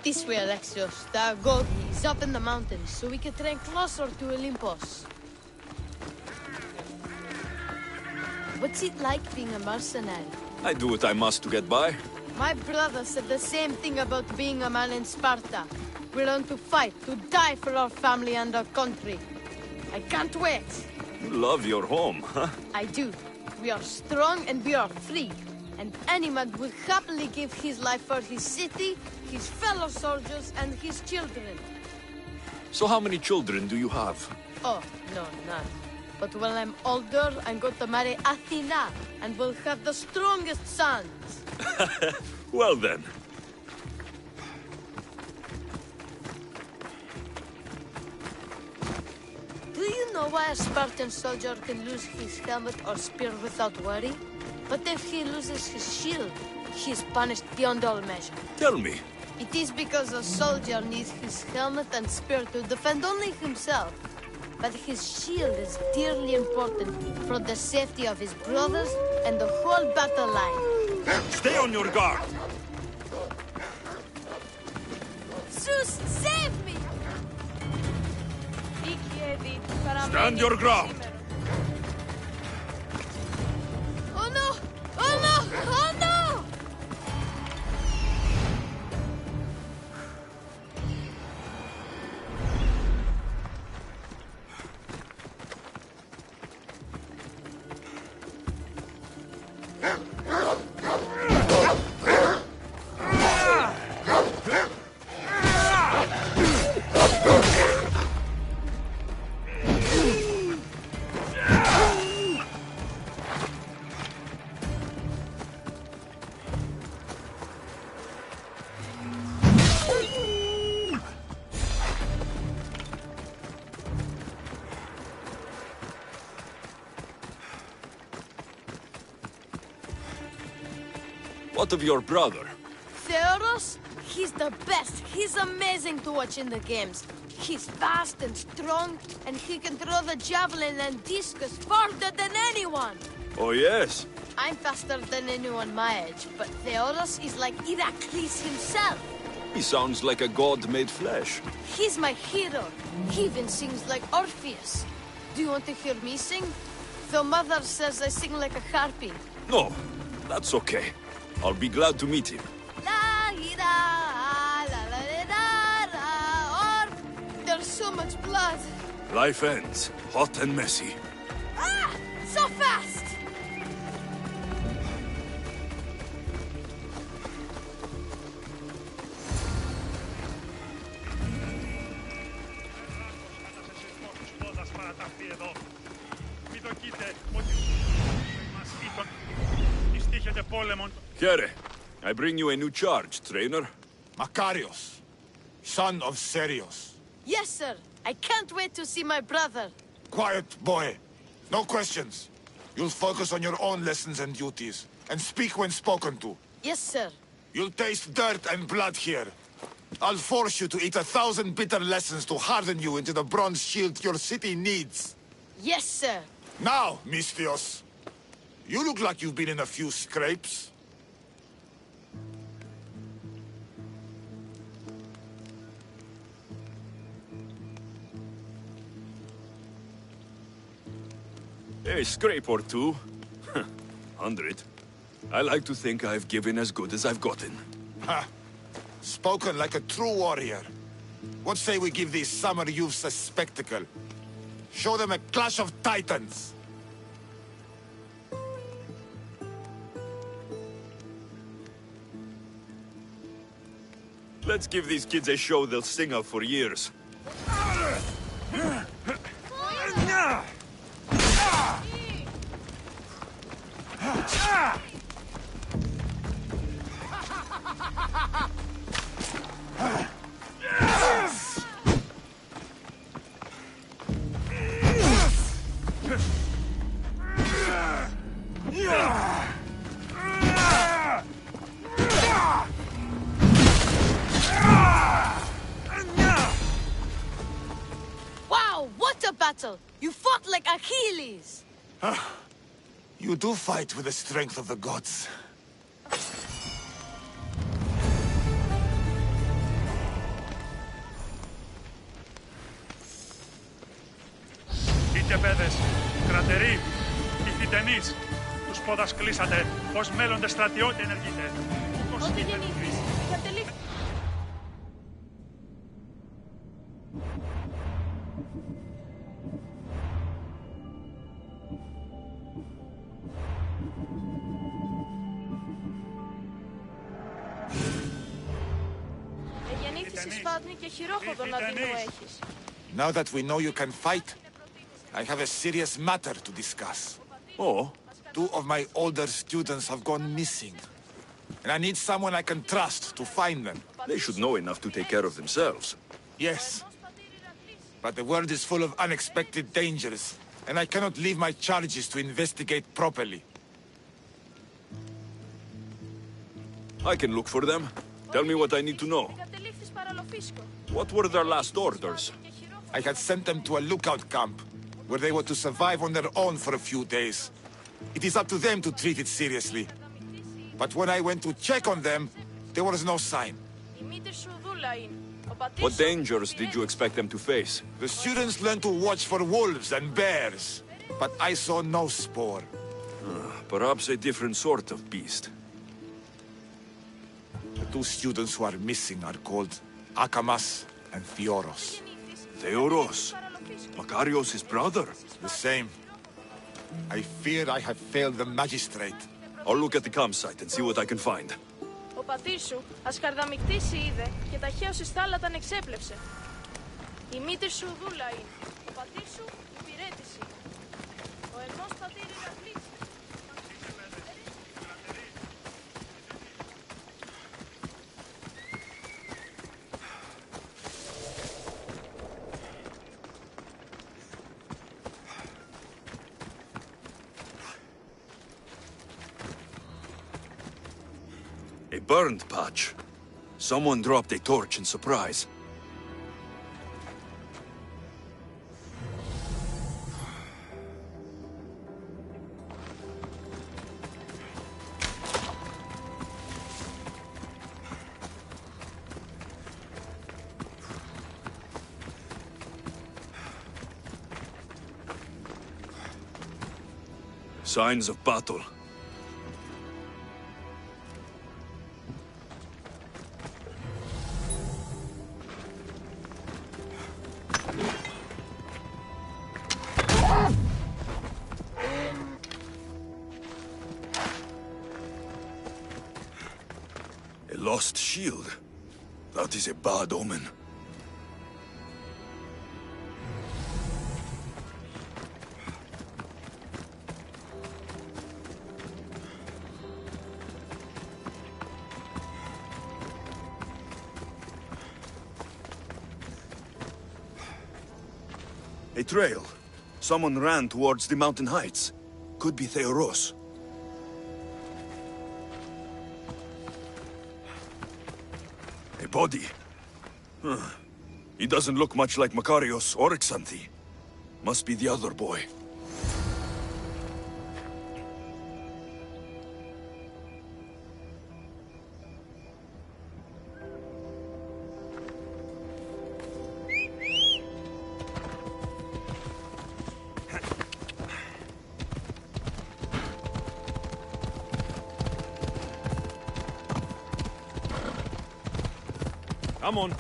Speaker 2: This way, Alexios. The Agogi is up in the mountains, so we can train closer to Olympus. What's it like being a mercenary?
Speaker 1: I do what I must to get by.
Speaker 2: My brother said the same thing about being a man in Sparta. We learn to fight, to die for our family and our country. I can't wait.
Speaker 1: You love your home, huh?
Speaker 2: I do. We are strong and we are free. And any man would happily give his life for his city, his fellow soldiers, and his children.
Speaker 1: So how many children do you have?
Speaker 2: Oh, no, none. But when I'm older, I'm going to marry Athena, and we'll have the strongest sons.
Speaker 1: Well then.
Speaker 2: Do you know why a Spartan soldier can lose his helmet or spear without worry? But if he loses his shield, he is punished beyond all measure.
Speaker 1: Tell me.
Speaker 2: It is because a soldier needs his helmet and spear to defend only himself. But his shield is dearly important for the safety of his brothers and the whole battle line.
Speaker 1: Stay on your guard.
Speaker 2: Zeus, save me!
Speaker 1: Stand your ground.
Speaker 2: Oh no! Oh no! Oh no!
Speaker 1: What of your brother?
Speaker 2: Theodos? He's the best. He's amazing to watch in the games. He's fast and strong, and he can throw the javelin and discus farther than anyone.
Speaker 1: Oh yes?
Speaker 2: I'm faster than anyone my age, but Theodos is like Heracles himself.
Speaker 1: He sounds like a god made flesh.
Speaker 2: He's my hero. He even sings like Orpheus. Do you want to hear me sing? Though Mother says I sing like a harpy.
Speaker 1: No, that's okay. I'll be glad to meet him.
Speaker 2: La la la la la. Or there's so much blood.
Speaker 1: Life ends, hot and messy.
Speaker 2: Ah! So fast!
Speaker 1: Here, I bring you a new charge, trainer.
Speaker 11: Makarios, son of Serios.
Speaker 2: Yes, sir. I can't wait to see my brother.
Speaker 11: Quiet, boy. No questions. You'll focus on your own lessons and duties, and speak when spoken to.
Speaker 2: Yes, sir.
Speaker 11: You'll taste dirt and blood here. I'll force you to eat 1,000 bitter lessons to harden you into the bronze shield your city needs.
Speaker 2: Yes, sir.
Speaker 11: Now, Misthios, you look like you've been in a few scrapes.
Speaker 1: A scrape or two. 100. I like to think I've given as good as I've gotten.
Speaker 11: Ha! Spoken like a true warrior. What say we give these summer youths a spectacle? Show them a clash of titans!
Speaker 1: Let's give these kids a show they'll sing of for years.
Speaker 2: Wow, what a battle! You fought like Achilles!
Speaker 11: You do fight with the strength of the gods.
Speaker 12: Είτε παιδες, κρατεροί, ηθιτενείς, τους πόδας κλείσατε, ως μέλλοντες στρατιώτε ενεργείτε.
Speaker 13: Πότε γεννήθηκες? Είχατε λήφθει. Γεννήθησες Φάτνη και χειρόχοδον αδεινού έχεις.
Speaker 11: Now that we know you can fight, I have a serious matter to discuss.
Speaker 1: Oh?
Speaker 11: Two of my older students have gone missing. And I need someone I can trust to find them.
Speaker 1: They should know enough to take care of themselves.
Speaker 11: Yes. But the world is full of unexpected dangers, and I cannot leave my charges to investigate properly.
Speaker 1: I can look for them. Tell me what I need to know. What were their last orders?
Speaker 11: I had sent them to a lookout camp, where they were to survive on their own for a few days. It is up to them to treat it seriously. But when I went to check on them, there was no sign.
Speaker 1: What dangers did you expect them to face?
Speaker 11: The students learned to watch for wolves and bears, but I saw no spoor.
Speaker 1: Perhaps a different sort of beast.
Speaker 11: The two students who are missing are called Akamas and Theoros.
Speaker 1: Theoros? Makarios' brother?
Speaker 11: The same. I fear I have failed the magistrate.
Speaker 1: I'll look at the campsite and see what I can find.
Speaker 13: Ο πατήρ σου ασκαρδαμικτήσει είδε και ταχαίως εις θάλαταν εξέπλεψε. Η μήτρη σου δούλα είναι. Ο πατήρ σου υπηρέτηση. Ο εγνός πατήρ Ηρακλής.
Speaker 1: A burned patch. Someone dropped a torch in surprise. Signs of battle. Lost shield. That is a bad omen. A trail. Someone ran towards the mountain heights. Could be Theoros. Body. He doesn't look much like Makarios or Xanthi. Must be the other boy.
Speaker 12: Come on.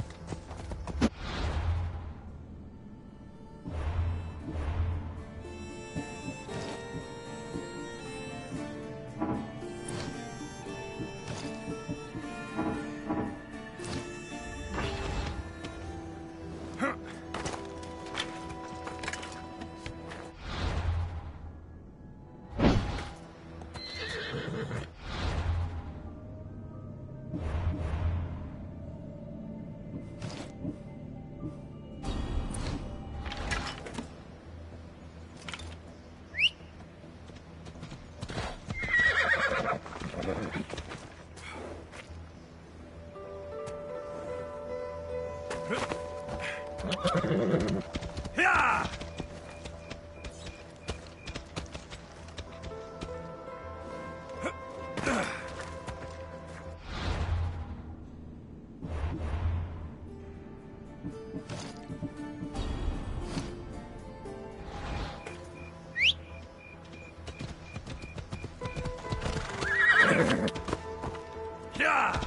Speaker 1: Yeah!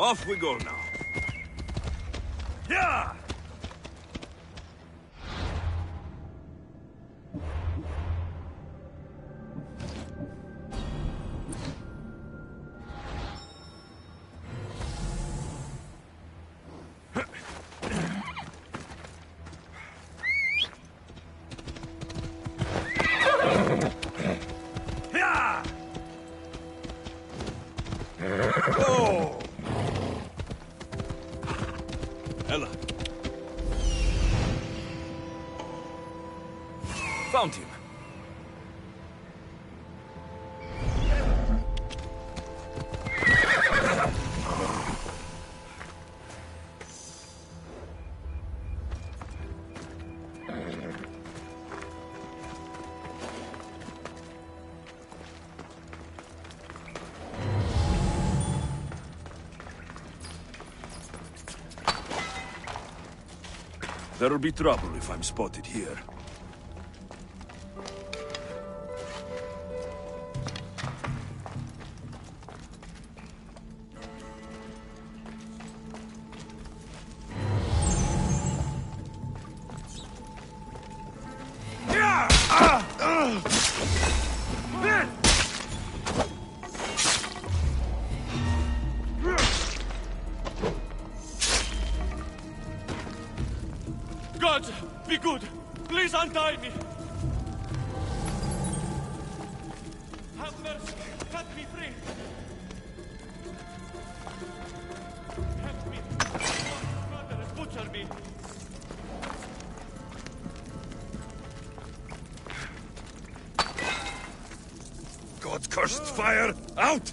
Speaker 1: Off we go now. Yeah! Oh! Ella. Found him. There'll be trouble if I'm spotted here.
Speaker 12: God, be good! Please untie me! Have mercy! Cut me free! Help me! My brother has butchered me!
Speaker 1: God's cursed fire! Out!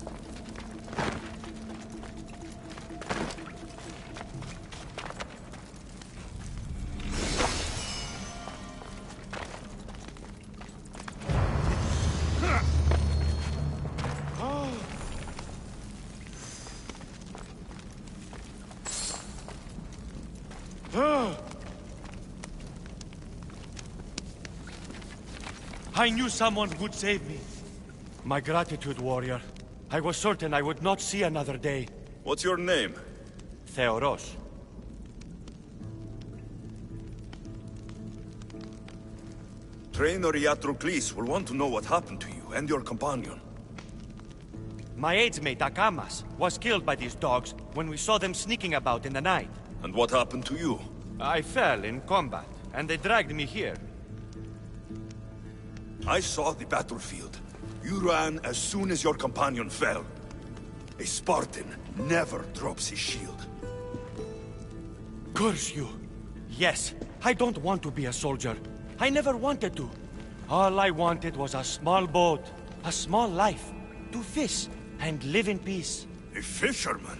Speaker 12: I knew someone would save me. My gratitude, warrior. I was certain I would not see another day.
Speaker 1: What's your name?
Speaker 12: Theoros.
Speaker 1: Trainer Iatrocles will want to know what happened to you and your companion.
Speaker 12: My aides-mate, Akamas, was killed by these dogs when we saw them sneaking about in the night.
Speaker 1: And what happened to you?
Speaker 12: I fell in combat, and they dragged me here.
Speaker 1: I saw the battlefield. You ran as soon as your companion fell. A Spartan never drops his shield.
Speaker 12: Curse you! Yes, I don't want to be a soldier. I never wanted to. All I wanted was a small boat, a small life, to fish and live in peace.
Speaker 1: A fisherman?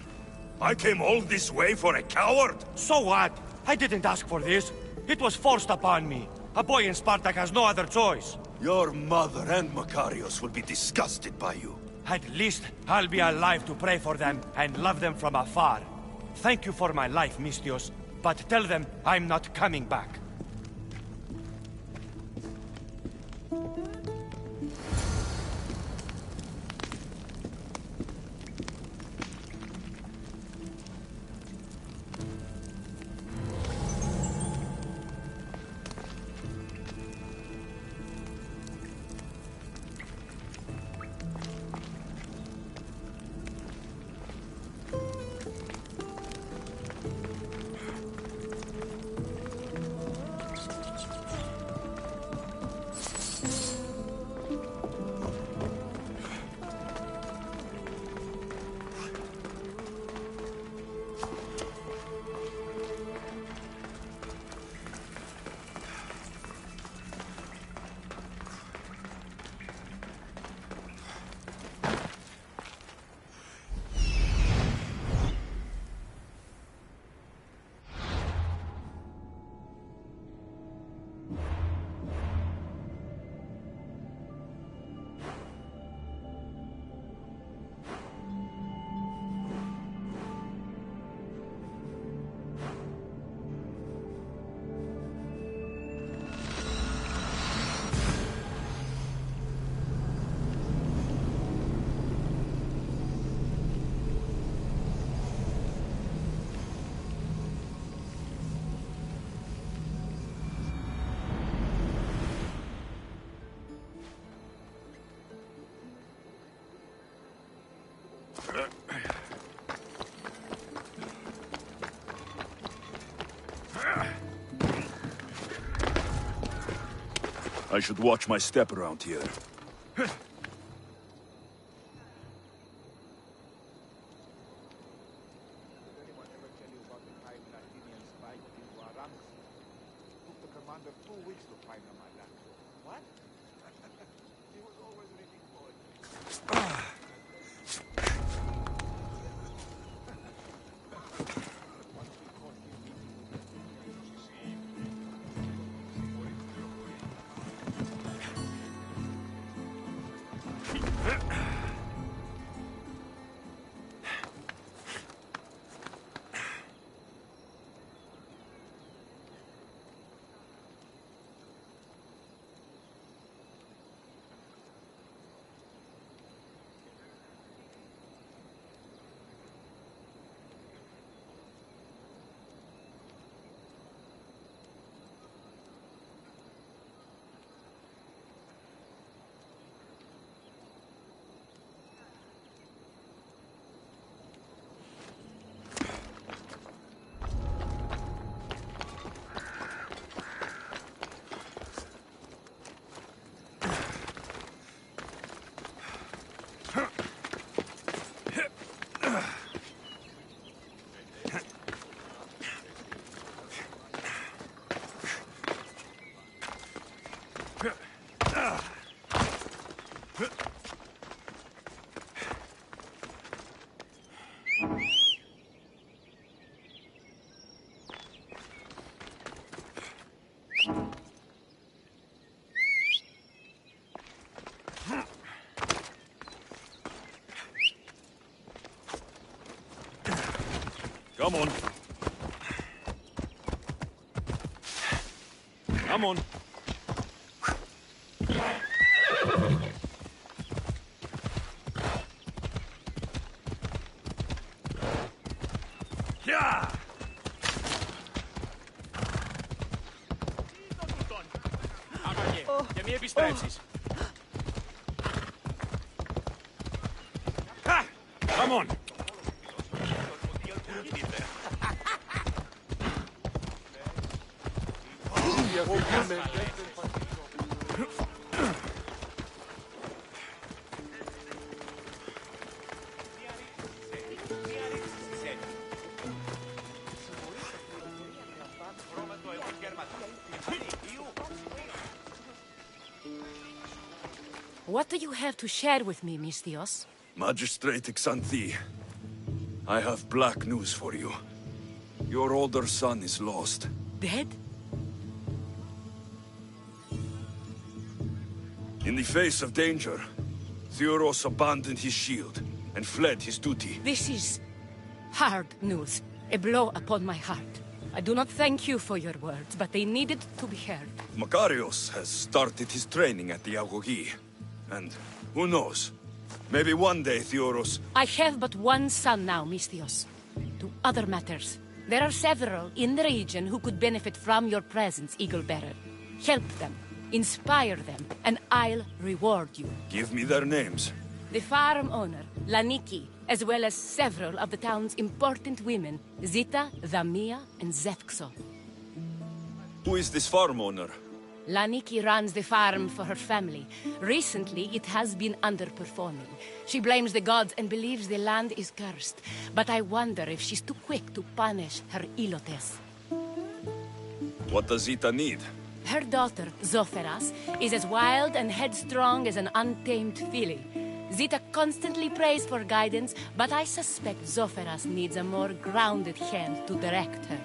Speaker 1: I came all this way for a coward?
Speaker 12: So what? I didn't ask for this. It was forced upon me. A boy in Spartak has no other choice.
Speaker 1: Your mother and Makarios will be disgusted by you.
Speaker 12: At least I'll be alive to pray for them and love them from afar. Thank you for my life, Mistios, but tell them I'm not coming back.
Speaker 1: I should watch my step around here.
Speaker 11: Come on. Come on. Yeah.
Speaker 12: Για μη επιστρέψεις.
Speaker 11: Come on.
Speaker 7: What do you have to share with me, Misthios?
Speaker 1: Magistrate Xanthi, I have black news for you. Your older son is lost.
Speaker 7: Dead?
Speaker 1: In the face of danger, Theoros abandoned his shield and fled his duty.
Speaker 7: This is hard news. A blow upon my heart. I do not thank you for your words, but they needed to be heard.
Speaker 1: Makarios has started his training at the Agogi. And who knows? Maybe one day Theoros...
Speaker 7: I have but one son now, Misthios. To other matters. There are several in the region who could benefit from your presence, Eagle-Bearer. Help them, inspire them, and I'll reward you.
Speaker 1: Give me their names.
Speaker 7: The farm owner, Laniki, as well as several of the town's important women, Zita, Dhamia, and Zefkso.
Speaker 1: Who is this farm owner?
Speaker 7: Laniki runs the farm for her family. Recently, it has been underperforming. She blames the gods and believes the land is cursed. But I wonder if she's too quick to punish her ilotes.
Speaker 1: What does Zita need?
Speaker 7: Her daughter, Zoferas, is as wild and headstrong as an untamed filly. Zita constantly prays for guidance, but I suspect Zoferas needs a more grounded hand to direct her.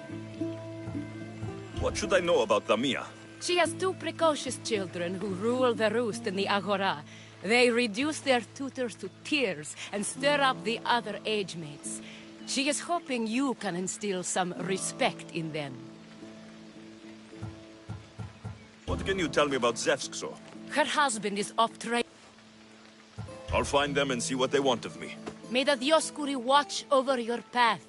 Speaker 1: What should I know about Dhamia?
Speaker 7: She has two precocious children who rule the roost in the Agora. They reduce their tutors to tears and stir up the other age mates. She is hoping you can instill some respect in them.
Speaker 1: What can you tell me about Zevskso?
Speaker 7: Her husband is off trail.
Speaker 1: I'll find them and see what they want of me.
Speaker 7: May the Dioskuri watch over your path.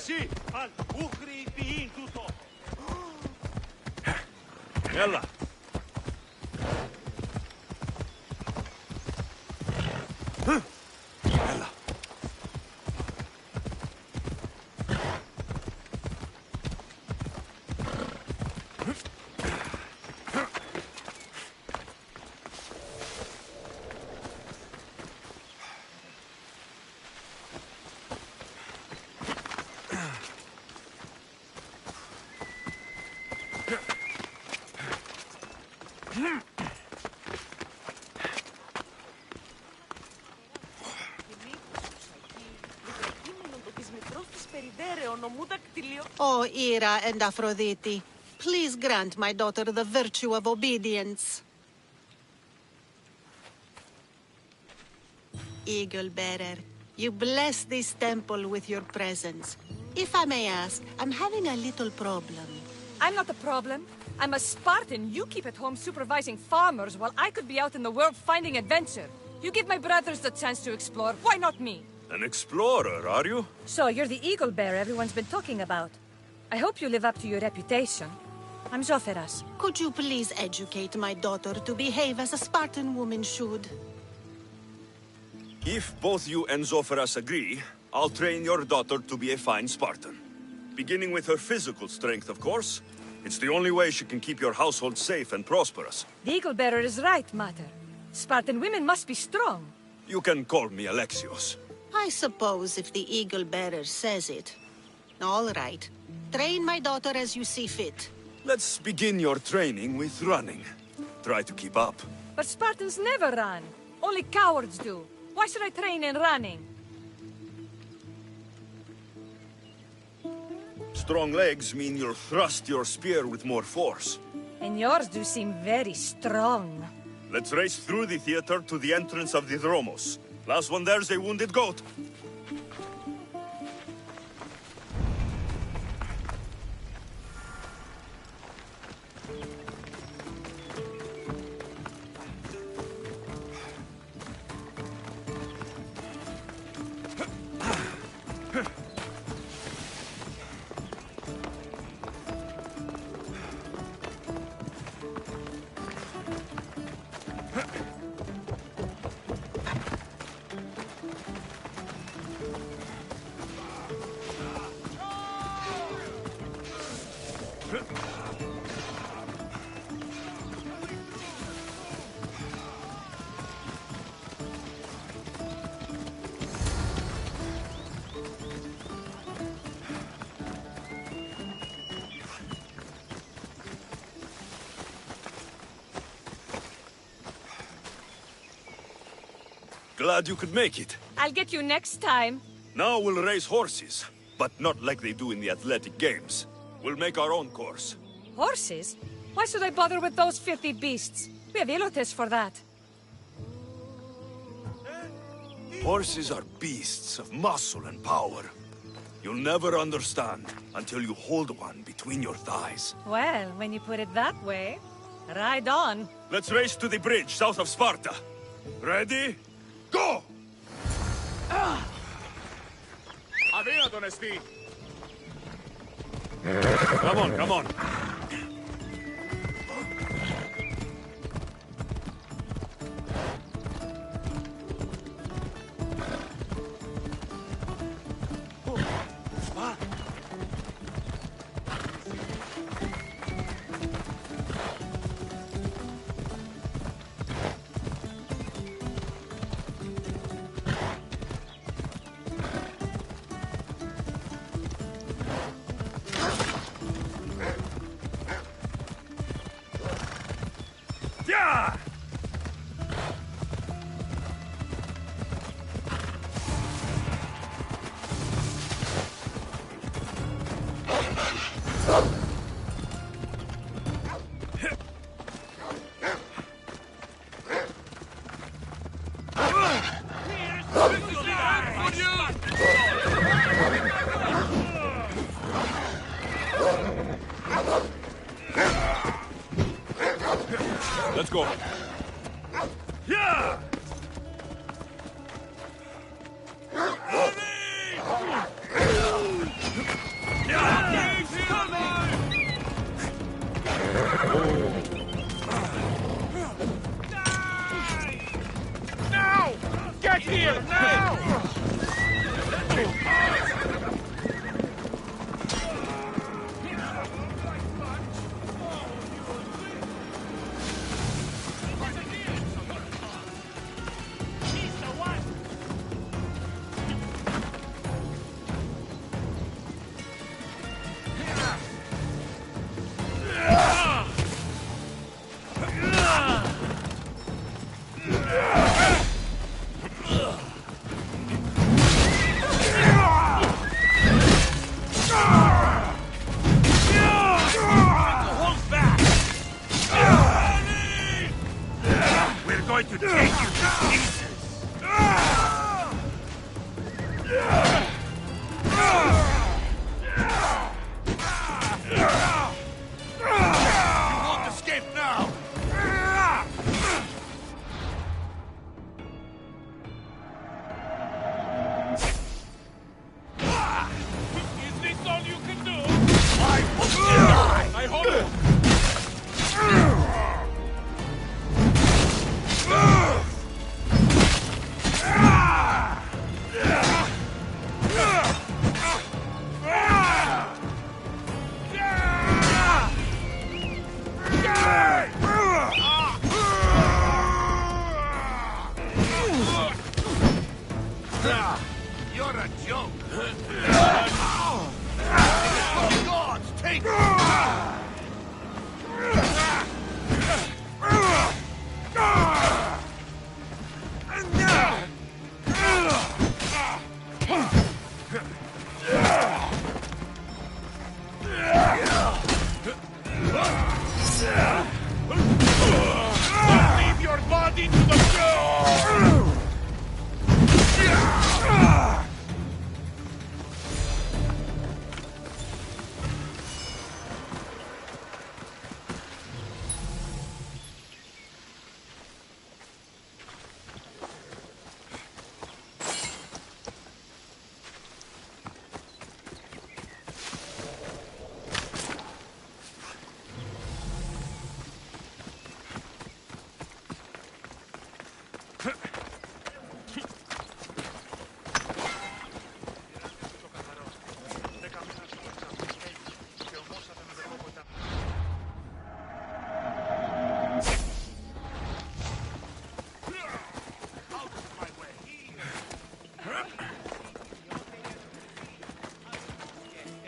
Speaker 11: Sì, al Ukri piin tutto. Yalla. Yalla.
Speaker 10: Oh, Ira and Aphrodite, please grant my daughter the virtue of obedience. Eagle Bearer, you bless this temple with your presence. If I may ask, I'm having a little problem.
Speaker 14: I'm not the problem. I'm a Spartan. You keep at home supervising farmers while I could be out in the world finding adventure. You give my brothers the chance to explore. Why not me?
Speaker 1: An explorer, are you?
Speaker 14: So, you're the eagle bearer everyone's been talking about. I hope you live up to your reputation. I'm Zoferas.
Speaker 10: Could you please educate my daughter to behave as a Spartan woman should?
Speaker 1: If both you and Zoferas agree, I'll train your daughter to be a fine Spartan. Beginning with her physical strength, of course. It's the only way she can keep your household safe and prosperous.
Speaker 14: The eagle bearer is right, Mater. Spartan women must be strong.
Speaker 1: You can call me Alexios.
Speaker 10: I suppose if the Eagle Bearer says it. All right. Train my daughter as you see fit.
Speaker 1: Let's begin your training with running. Try to keep up.
Speaker 14: But Spartans never run. Only cowards do. Why should I train in running?
Speaker 1: Strong legs mean you'll thrust your spear with more force.
Speaker 14: And yours do seem very strong.
Speaker 1: Let's race through the theater to the entrance of the Dromos. Last one there's a wounded goat. Glad you could make it.
Speaker 14: I'll get you next time.
Speaker 1: Now we'll race horses, but not like they do in the athletic games. We'll make our own course.
Speaker 14: Horses? Why should I bother with those filthy beasts? We have Elotes for that.
Speaker 1: Horses are beasts of muscle and power. You'll never understand until you hold one between your thighs.
Speaker 14: Well, when you put it that way, ride on.
Speaker 1: Let's race to the bridge south of Sparta. Ready? Go!
Speaker 11: Αδύνατον εστί. Come on, come on.
Speaker 1: Let's go. Yeah!
Speaker 11: Now! Get here, now!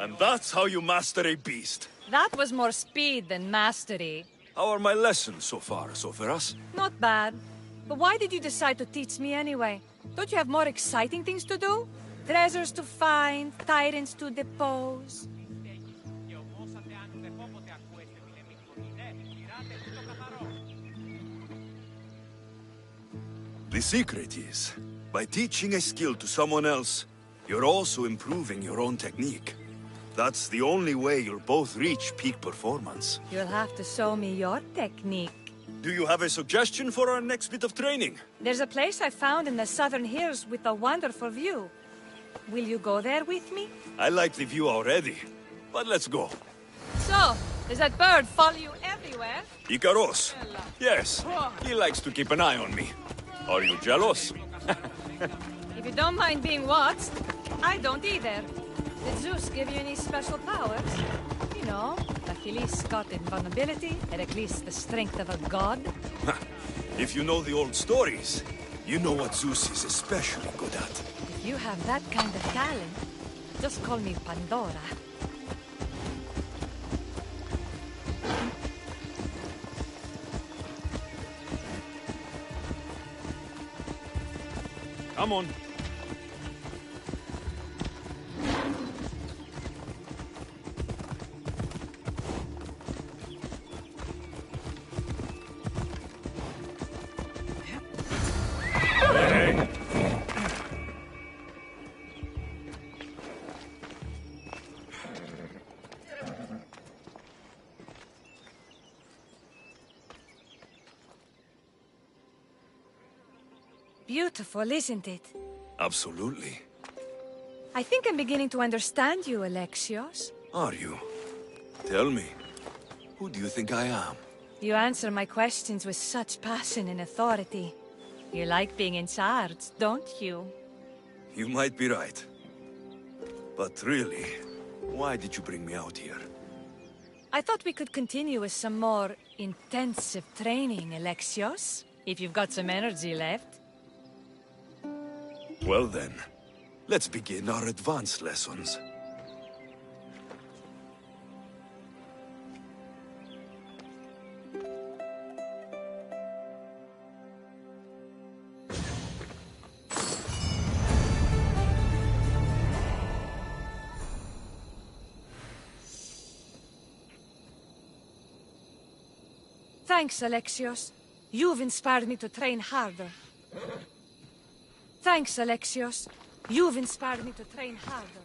Speaker 1: And that's how you master a beast.
Speaker 14: That was more speed than mastery.
Speaker 1: How are my lessons so far, Soferas?
Speaker 14: Not bad. But why did you decide to teach me anyway? Don't you have more exciting things to do? Treasures to find, tyrants to depose.
Speaker 1: The secret is, by teaching a skill to someone else, you're also improving your own technique. That's the only way you'll both reach peak performance.
Speaker 14: You'll have to show me your technique.
Speaker 1: Do you have a suggestion for our next bit of training?
Speaker 14: There's a place I found in the southern hills with a wonderful view. Will you go there with me?
Speaker 1: I like the view already, but let's go.
Speaker 14: So, does that bird follow you everywhere?
Speaker 1: Icaros. Yes, he likes to keep an eye on me. Are you jealous?
Speaker 14: If you don't mind being watched, I don't either. Did Zeus give you any special powers? You know, Achilles got invulnerability, or at least the strength of a god.
Speaker 1: If you know the old stories, you know what Zeus is especially good at.
Speaker 14: If you have that kind of talent, just call me Pandora.
Speaker 1: Come on.
Speaker 14: beautiful, isn't it?
Speaker 1: Absolutely.
Speaker 14: I think I'm beginning to understand you, Alexios.
Speaker 1: Are you? Tell me, who do you think I am?
Speaker 14: You answer my questions with such passion and authority. You like being in charge, don't you?
Speaker 1: You might be right. But really, why did you bring me out here?
Speaker 14: I thought we could continue with some more intensive training, Alexios. If you've got some energy left.
Speaker 1: Well then, let's begin our advanced lessons.
Speaker 14: Thanks, Alexios. You've inspired me to train harder. Thanks, Alexios. You've inspired me to train harder.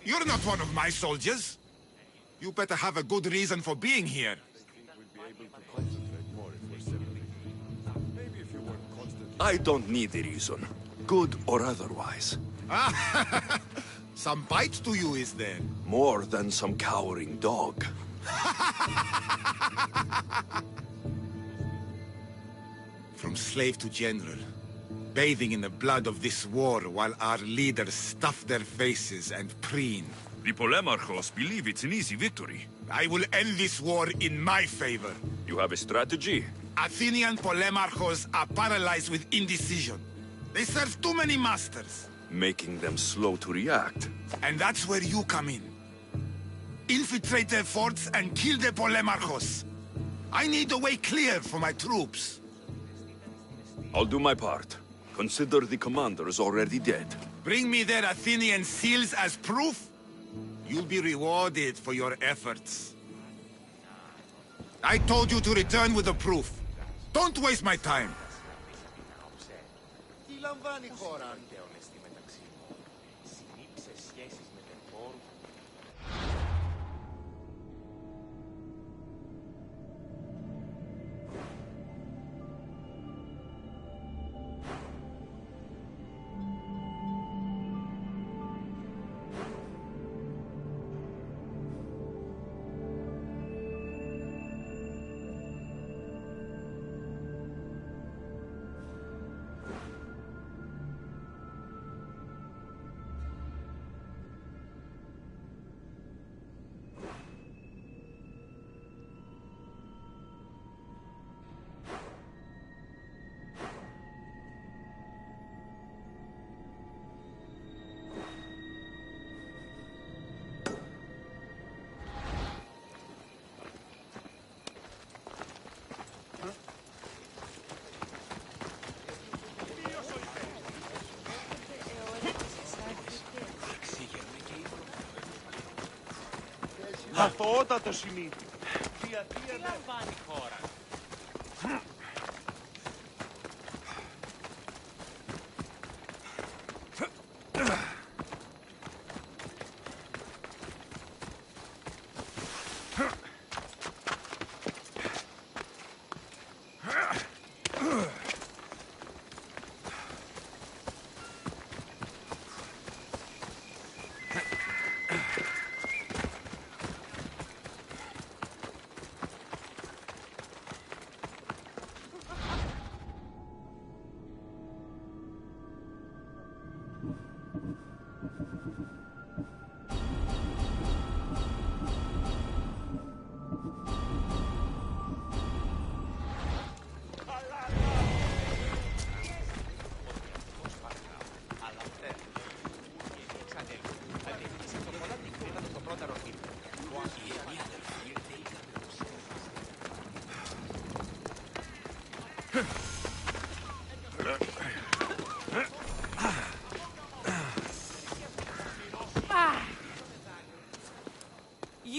Speaker 11: You're not one of my soldiers. You better have a good reason for being here.
Speaker 1: I don't need a reason, good or otherwise.
Speaker 11: Some bite to you, is there?
Speaker 1: More than some cowering dog.
Speaker 11: From slave to general, bathing in the blood of this war while our leaders stuff their faces and preen.
Speaker 1: The Polemarchos believe it's an easy victory.
Speaker 11: I will end this war in my favor.
Speaker 1: You have a strategy?
Speaker 11: Athenian Polemarchos are paralyzed with indecision. They serve too many masters.
Speaker 1: Making them slow to react.
Speaker 11: And that's where you come in. Infiltrate their forts and kill the Polemarchos. I need a way clear for my troops.
Speaker 1: I'll do my part. Consider the commander is already dead.
Speaker 11: Bring me their Athenian seals as proof. You'll be rewarded for your efforts. I told you to return with the proof. Don't waste my time.
Speaker 6: Αθωότατο σημείο. Τι λαμβάνει η χώρα.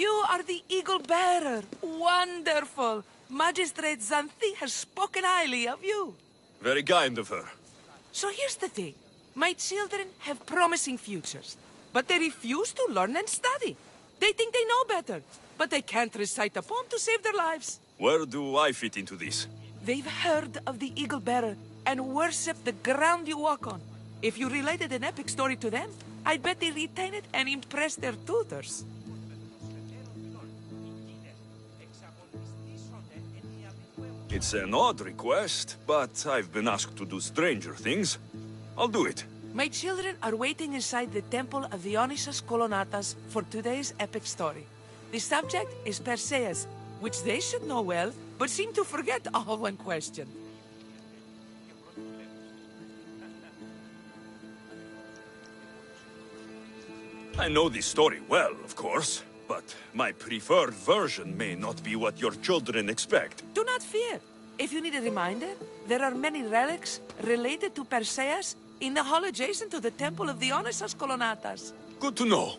Speaker 15: You are the Eagle Bearer. Wonderful. Magistrate Xanthi has spoken highly of you.
Speaker 1: Very kind of her.
Speaker 15: So here's the thing. My children have promising futures, but they refuse to learn and study. They think they know better, but they can't recite a poem to save their lives.
Speaker 1: Where do I fit into this?
Speaker 15: They've heard of the Eagle Bearer and worship the ground you walk on. If you related an epic story to them, I bet they retain it and impress their tutors.
Speaker 1: It's an odd request, but I've been asked to do stranger things. I'll do it.
Speaker 15: My children are waiting inside the temple of Dionysus Kolonatas for today's epic story. The subject is Perseus, which they should know well, but seem to forget all when questioned.
Speaker 1: I know this story well, of course, but my preferred version may not be what your children expect.
Speaker 15: Do not fear. If you need a reminder, there are many relics related to Perseus in the hall adjacent to the temple of Dionysus Kolonatas.
Speaker 1: Good to know.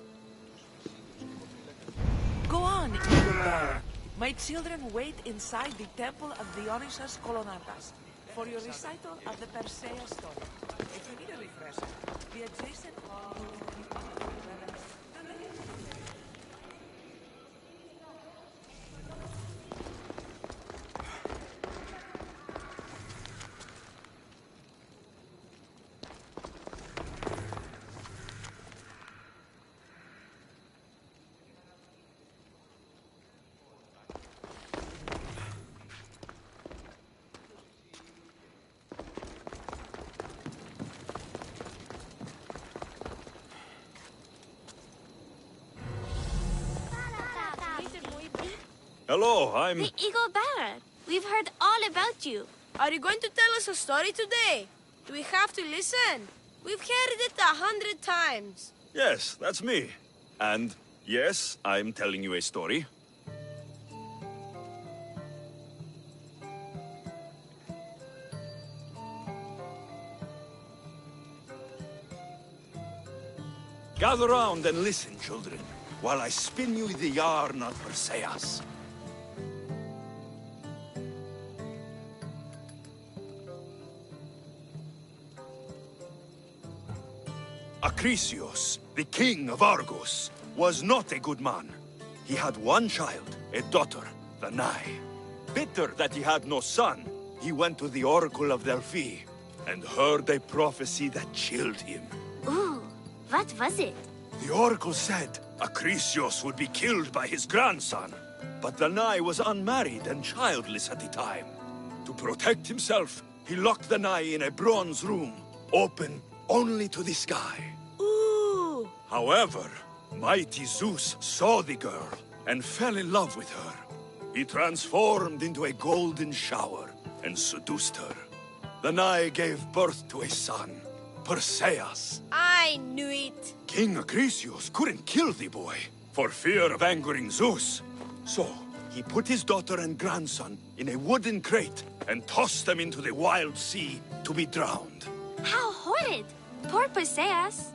Speaker 15: Go on, Eagle Bearer. My children wait inside the temple of Dionysus Kolonatas for your recital of the Perseus story. If you need a refresher, the adjacent hall...
Speaker 1: Hello, I'm...
Speaker 16: The Eagle Bearer. We've heard all about you.
Speaker 13: Are you going to tell us a story today? Do we have to listen? We've heard it 100 times.
Speaker 1: Yes, that's me. And yes, I'm telling you a story. Gather round and listen, children, while I spin you the yarn of Perseus. Acrisius, the king of Argos, was not a good man. He had one child, a daughter, Danae. Bitter that he had no son, he went to the oracle of Delphi and heard a prophecy that chilled him.
Speaker 16: Ooh, what was it?
Speaker 1: The oracle said Acrisius would be killed by his grandson, but Danae was unmarried and childless at the time. To protect himself, he locked Danae in a bronze room, open only to the sky.
Speaker 13: Ooh!
Speaker 1: However, mighty Zeus saw the girl and fell in love with her. He transformed into a golden shower and seduced her. Danae gave birth to a son, Perseus.
Speaker 13: I knew it.
Speaker 1: King Acrisius couldn't kill the boy for fear of angering Zeus. So, he put his daughter and grandson in a wooden crate and tossed them into the wild sea to be drowned.
Speaker 16: How horrid! Poor Perseus.